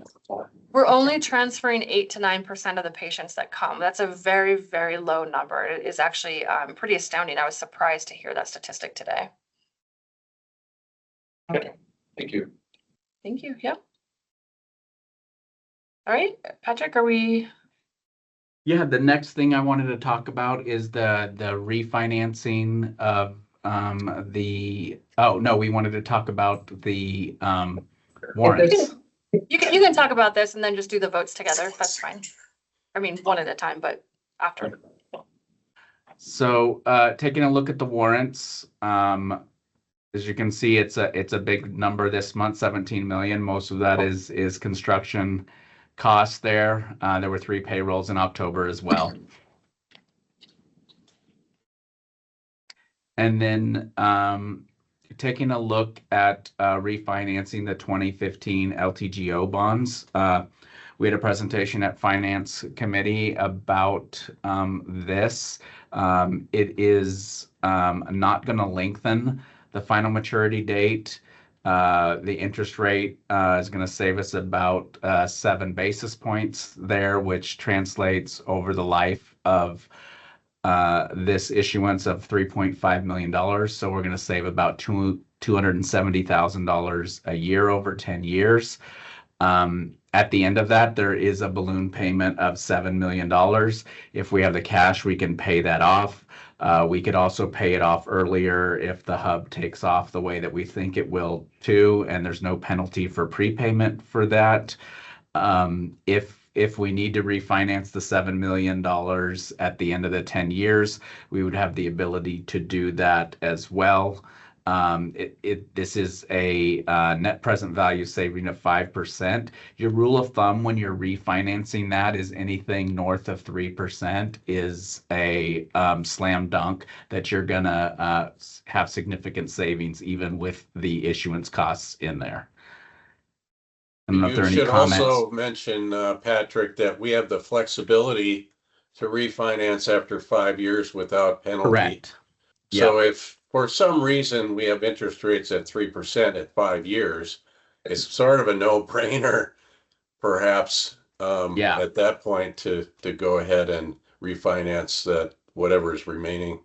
We're only transferring 8 to 9% of the patients that come. That's a very, very low number. It is actually pretty astounding. I was surprised to hear that statistic today. Okay. Thank you. Thank you. Yep. All right, Patrick, are we? Yeah, the next thing I wanted to talk about is the refinancing of we wanted to talk about the warrants. You can talk about this and then just do the votes together. That's fine. I mean, one at a time, but after. So taking a look at the warrants, as you can see, it's a big number this month, 17 million. Most of that is construction costs there. There were 3 payrolls in October as well. And then taking a look at refinancing the 2015 LTGO bonds. We had a presentation at Finance Committee about this. It is not going to lengthen the final maturity date. The interest rate is going to save us about 7 basis points there, which translates over the life of this issuance of $3.5 million. So we're going to save about $270,000 a year over 10 years. At the end of that, there is a balloon payment of $7 million. If we have the cash, we can pay that off. We could also pay it off earlier if the hub takes off the way that we think it will too, and there's no penalty for prepayment for that. If we need to refinance the $7 million at the end of the 10 years, we would have the ability to do that as well. This is a net present value saving of 5%. Your rule of thumb when you're refinancing that is anything north of 3% is a slam dunk that you're gonna have significant savings even with the issuance costs in there. I don't know if there are any comments. You should also mention, Patrick, that we have the flexibility to refinance after 5 years without penalty. Correct. So if for some reason we have interest rates at 3% at 5 years, it's sort of a no-brainer, perhaps, at that point to go ahead and refinance that whatever is remaining.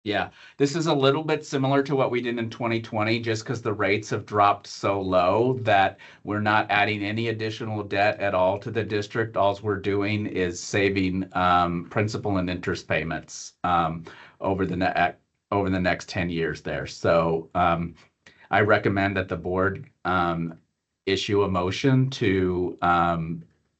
Yeah, this is a little bit similar to what we did in 2020, just because the rates have dropped so low that we're not adding any additional debt at all to the district. All we're doing is saving principal and interest payments over the next 10 years there. So I recommend that the board issue a motion to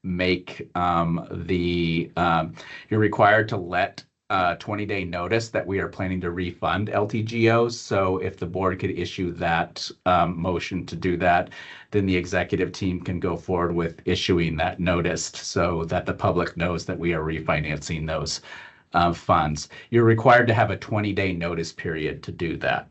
make you're required to let 20-day notice that we are planning to refund LTGOs. So if the board could issue that motion to do that, then the executive team can go forward with issuing that notice so that the public knows that we are refinancing those funds. You're required to have a 20-day notice period to do that.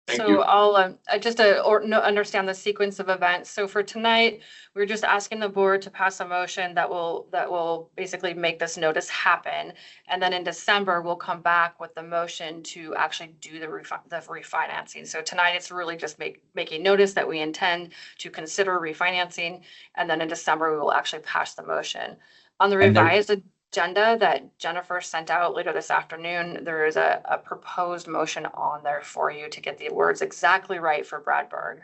Thank So you. I'll just understand the sequence of events. So for tonight, we're just asking the board to pass a motion that will basically make this notice happen. And then in December, we'll come back with the motion to actually do the refinancing. So tonight, it's really just making notice that we intend to consider refinancing. And then in December, we will actually pass the motion. On the And there- revised agenda that Jennifer sent out later this afternoon, there is a proposed motion on there for you to get the words exactly right for Bradburg.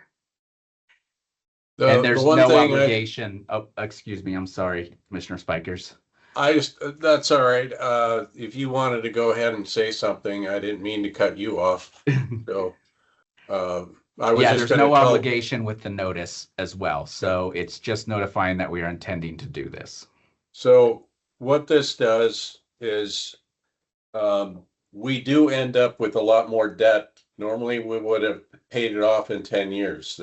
And there's one no thing obligation. Oh, excuse me. I'm sorry, Commissioner Spikers. That's all right. If you wanted to go ahead and say something, I didn't mean to cut you off. So, I was Yeah, just there's no gonna tell- obligation with the notice as well. So it's just notifying that we are intending to do this. So what this does is, we do end up with a lot more debt. Normally, we would have paid it off in 10 years,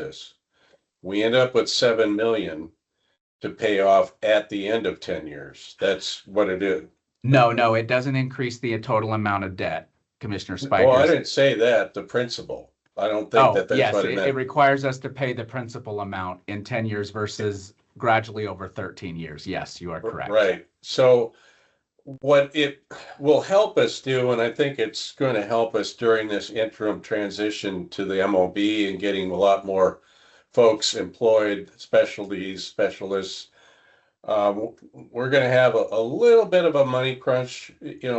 We end up with 7 million to pay off at the end of 10 years. That's what it is. No, it doesn't increase the total amount of debt, Commissioner Well, I Spikers. didn't say that, the principal. I don't think Oh, that's yes, what it it meant. requires us to pay the principal amount in 10 years versus gradually over 13 years. Yes, you are correct. Right. So what it will help us do, and I think it's going to help us during this interim transition to the MOB and getting a lot more folks employed, specialists. We're going to have a little bit of a money crunch,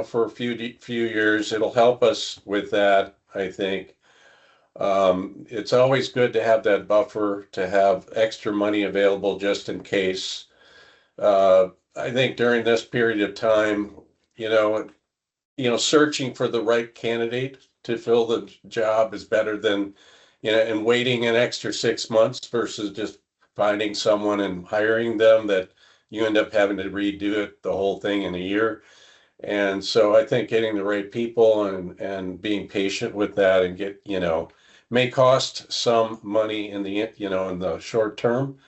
for a few years. It'll help us with that, I think. It's always good to have that buffer, to have extra money available just in case. I think during this period of time, searching for the right candidate to fill the job is better than, and waiting an extra 6 months versus just finding someone and hiring them that you end up having to redo it, the whole thing in a year. And so I think getting the right people and being patient with that and may cost some money in the short term,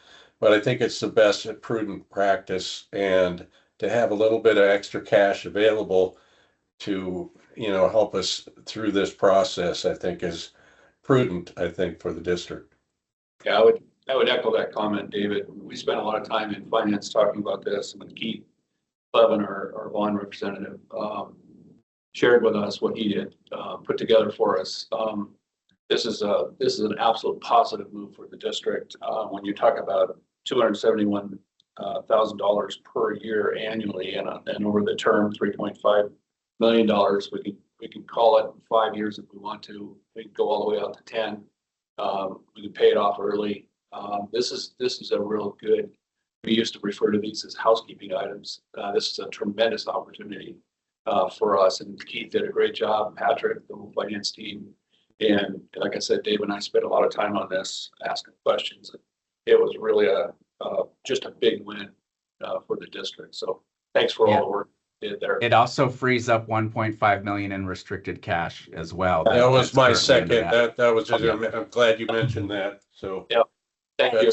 but I think it's the best prudent practice, and to have a little bit of extra cash available to, help us through this process, I think is prudent, for the district. Yeah, I would echo that comment, David. We spent a lot of time in finance talking about this, and with Keith Levin, our bond representative, shared with us what he had put together for us. This is an absolute positive move for the district. When you talk about $271,000 per year annually, and over the term $3.5 million, we can call it 5 years if we want to. We can go all the way out to 10. We can pay it off early. This is a real good. We used to refer to these as housekeeping items. This is a tremendous opportunity for us, and Keith did a great job. Patrick, the whole finance team. And like I said, Dave and I spent a lot of time on this, asking questions. It was really just a big win for the district. So thanks for all the work you did there. It also frees up 1.5 million in restricted cash as well. That was That's my currently under second. That was just, I'm glad you mentioned that. So Thank you.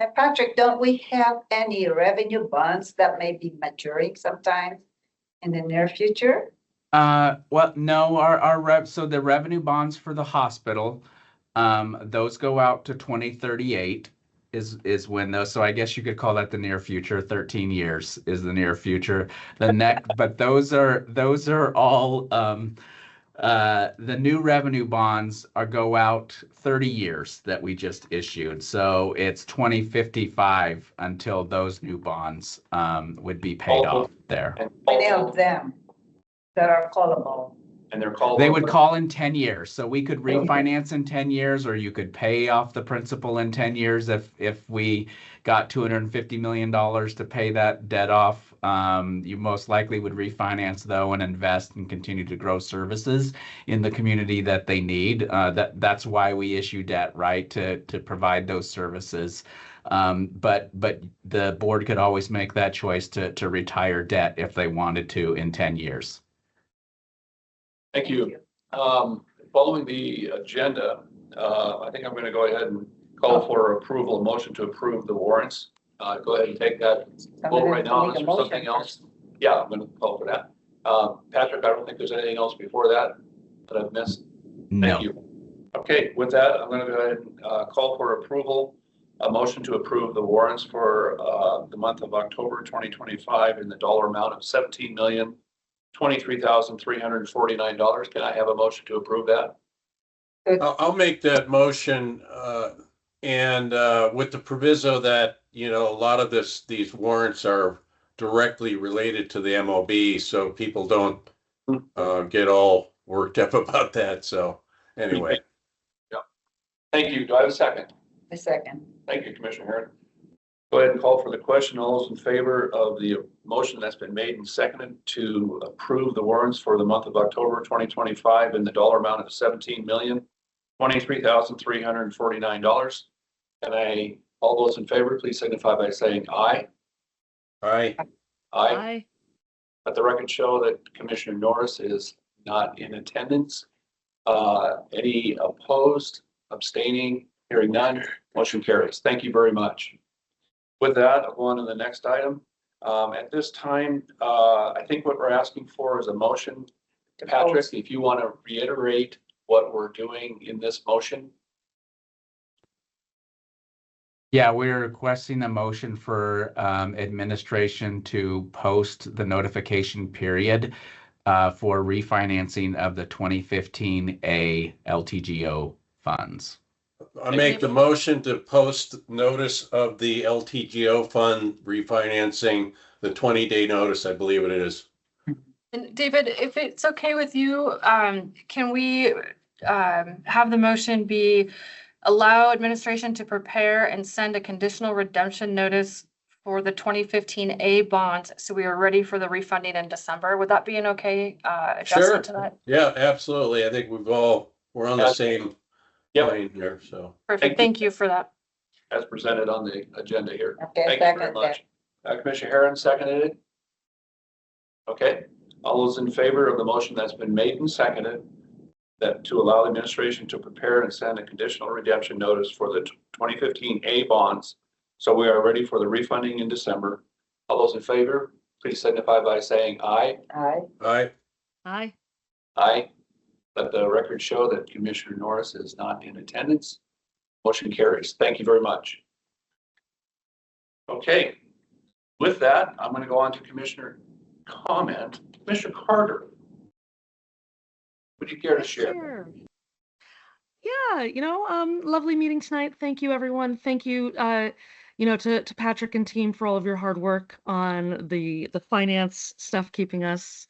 And Patrick, don't we have any revenue bonds that may be maturing sometime in the near future? Well, no, so the revenue bonds for the hospital, those go out to 2038 is when those, so I guess you could call that the near future. 13 years is the near future. But those are all, the new revenue bonds go out 30 years that we just issued. So it's 2055 until those new bonds, would be paid off there. Many of them that are callable. And they're called. They would call in 10 years. So we could refinance in 10 years, or you could pay off the principal in 10 years if we got $250 million to pay that debt off. You most likely would refinance though and invest and continue to grow services in the community that they need. That's why we issue debt, right? To provide those services. But the board could always make that choice to retire debt if they wanted to in 10 years. Thank you. Following the agenda, I think I'm going to go ahead and call for approval, motion to approve the warrants. Go ahead and take that vote right now. Is there something else? Yeah, I'm going to call for that. Patrick, I don't think there's anything else before that I've missed. No. Thank you. Okay, with that, I'm going to go ahead and call for approval, a motion to approve the warrants for the month of October 2025 in the dollar amount of $17,023,349. Can I have a motion to approve that? I'll make that motion, and with the proviso that, you know, a lot of these warrants are directly related to the MOB, so people don't get all worked up about that. So anyway. Yeah. Thank you. Do I have a second? A second. Thank you, Commissioner Herron. Go ahead and call for the question. All those in favor of the motion that's been made and seconded to approve the warrants for the month of October 2025 in the dollar amount of $17,023,349. And all those in favor, please signify by saying aye. Aye. Aye. Let the record show that Commissioner Norris is not in attendance. Any opposed, abstaining, hearing none, motion carries. Thank you very much. With that, I'll go on to the next item. At this time, I think what we're asking for is a motion. Patrick, if you want to reiterate what we're doing in this motion. Yeah, we're requesting a motion for administration to post the notification period for refinancing of the 2015A LTGO funds. I make the motion to post notice of the LTGO fund refinancing, the 20-day notice, I believe it is. And David, if it's okay with you, can we have the motion be allow administration to prepare and send a conditional redemption notice for the 2015A bonds so we are ready for the refunding in December? Would that be an okay adjustment to that? Yeah, absolutely. I think we're on the same plane here, so. Perfect. Thank you for that. As presented on the agenda here. Okay, Thank you very much. Commissioner Herron seconded it. Okay, all those in favor of the motion that's been made and seconded that to allow the administration to prepare and send a conditional redemption notice for the 2015A bonds so we are ready for the refunding in December. All those in favor, please signify by saying aye. Aye. Aye. Aye. Aye. Let the record show that Commissioner Norris is not in attendance. Motion carries. Thank you very much. Okay, with that, I'm going to go on to Commissioner comment. Commissioner Carter, would you care to share? Sure. Yeah, lovely meeting tonight. Thank you, everyone. Thank you, to Patrick and team for all of your hard work on the finance stuff, keeping us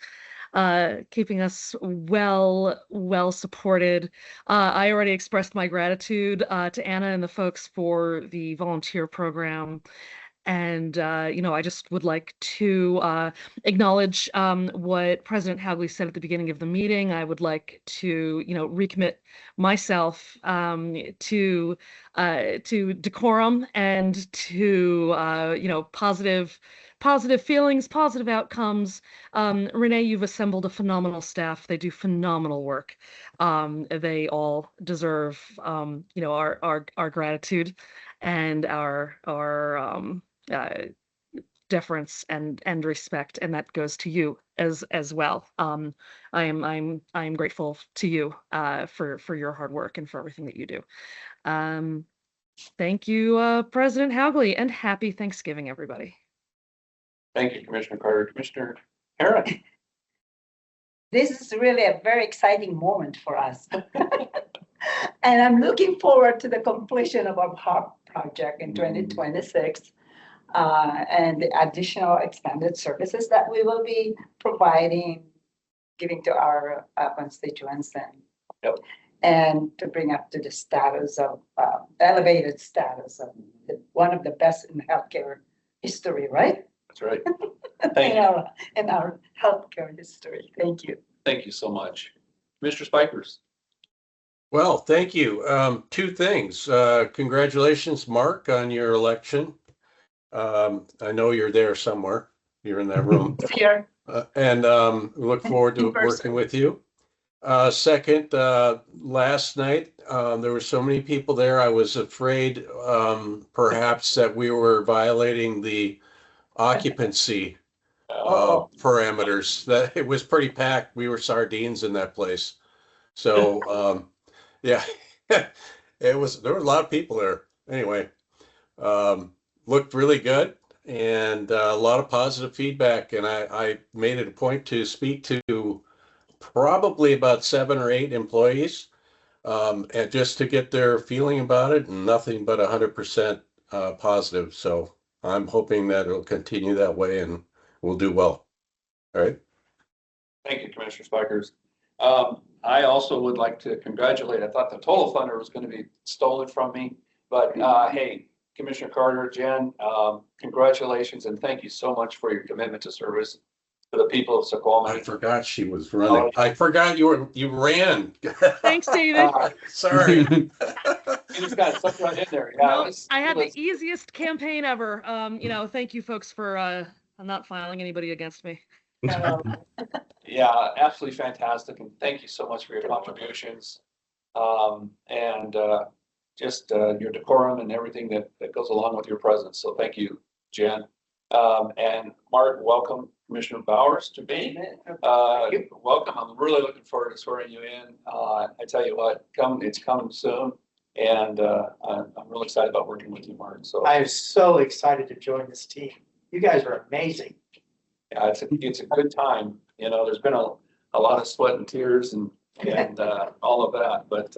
well supported. I already expressed my gratitude to Anna and the folks for the volunteer program. And, I just would like to acknowledge what President Hagley said at the beginning of the meeting. I would like to, recommit myself to decorum and to, positive feelings, positive outcomes. Renee, you've assembled a phenomenal staff. They do phenomenal work. They all deserve, our gratitude and our deference and respect, and that goes to you as well. I am grateful to you for your hard work and for everything that you do. Thank you, President Hagley, and happy Thanksgiving, everybody. Thank you, Commissioner Carter. Commissioner Herron. This is really a very exciting moment for us. And I'm looking forward to the completion of our HARP project in 2026 and the additional expanded services that we will be providing, giving to our constituents and to bring up to the status of elevated status of one of the best in healthcare history, right? That's right. Thank you. In our healthcare history. Thank you. Thank you so much. Mr. Spikers. Well, thank you. Two things. Congratulations, Mark, on your election. I know you're there somewhere. You're in that room. Here. And look forward to In person. working with you. Second, last night, there were so many people there. I was afraid perhaps that we were violating the occupancy parameters. That it was pretty packed. We were sardines in that place. So yeah, there were a lot of people there. Anyway, looked really good and a lot of positive feedback. And I made it a point to speak to probably about 7 or 8 employees, and just to get their feeling about it, and nothing but 100% positive. So I'm hoping that it'll continue that way and we'll do well. All right. Thank you, Commissioner Spikers. I also would like to congratulate, I thought the total thunder was going to be stolen from me, but hey, Commissioner Carter, Jen, congratulations and thank you so much for your commitment to service to the people of Suquamish. I forgot she was running. I forgot you ran. Thanks, David. Sorry. You just got sucked right in there. Yeah, No, I had the easiest campaign ever. Thank you folks for not filing anybody against me. Yeah, absolutely fantastic. And thank you so much for your contributions. And just your decorum and everything that goes along with your presence. So thank you, Jen. And Mark, welcome Commissioner Bowers to me. Welcome. I'm really looking forward to swearing you in. I tell you what, it's coming soon. And I'm really excited about working with you, Mark. So I'm so excited to join this team. You guys are amazing. yeah, it's a good time. There's been a lot of sweat and tears and all of that. But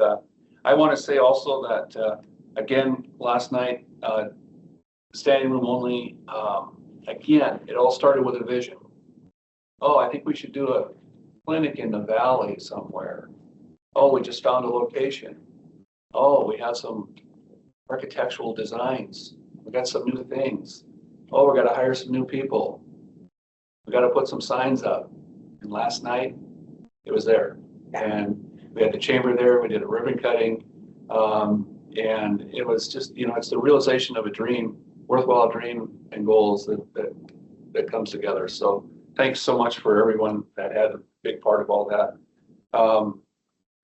I want to say also that again, last night, standing room only, again, it all started with a vision. Oh, I think we should do a clinic in the valley somewhere. Oh, we just found a location. Oh, we have some architectural designs. We got some new things. Oh, we got to hire some new people. We got to put some signs up. And last night, it was there. And we had the chamber there. We did a ribbon cutting. And it was just, it's the realization of a dream, worthwhile dream and goals that comes together. So thanks so much for everyone that had a big part of all that.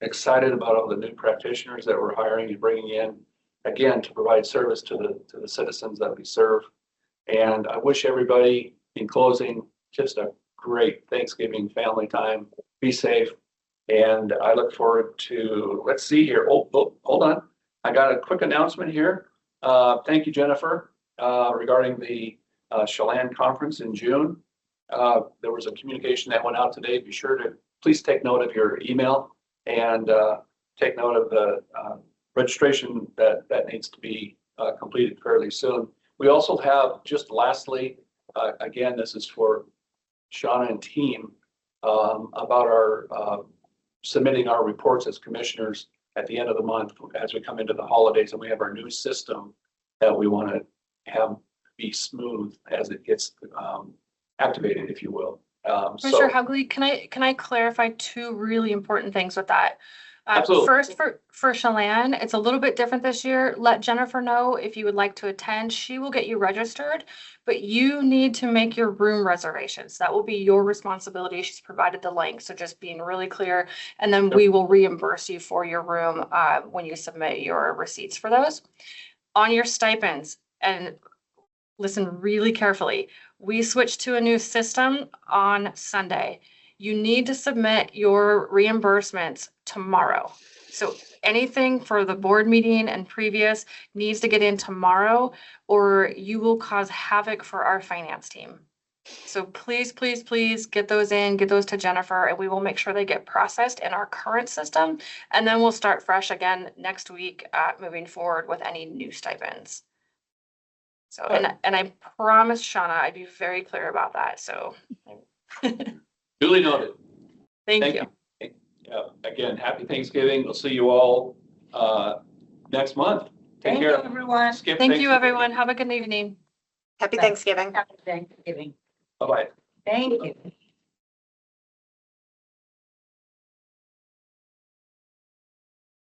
Excited about all the new practitioners that we're hiring and bringing in, again, to provide service to the citizens that we serve. And I wish everybody, in closing, just a great Thanksgiving family time. Be safe. And I look forward to, let's see here. Oh, hold on. I got a quick announcement here. Thank you, Jennifer, regarding the Chelan conference in June. There was a communication that went out today. Be sure to please take note of your email and take note of the registration that needs to be completed fairly soon. We also have, just lastly, again, this is for Shauna and team, about our submitting our reports as commissioners at the end of the month as we come into the holidays, and we have our new system that we want to have be smooth as it gets activated, if you will. Commissioner Hugley, can I clarify 2 really important things with that? Absolutely. First, for Chelan, it's a little bit different this year. Let Jennifer know if you would like to attend. She will get you registered, but you need to make your room reservations. That will be your responsibility. She's provided the link, so just being really clear. And then we will reimburse you for your room when you submit your receipts for those. On your stipends, and listen really carefully, we switched to a new system on Sunday. You need to submit your reimbursements tomorrow. So anything for the board meeting and previous needs to get in tomorrow, or you will cause havoc for our finance team. So please, please, please get those in, get those to Jennifer, and we will make sure they get processed in our current system. And then we'll start fresh again next week, moving forward with any new stipends. So, and I promise Shauna, I'd be very clear about that. So. Duly noted. Thank you. Again, happy Thanksgiving. We'll see you all next month. Take care. Thank you, everyone. Skip, Thank thanks you, for- everyone. Have a good evening. Happy Thanksgiving. Happy Thanksgiving. Bye-bye. Thank you.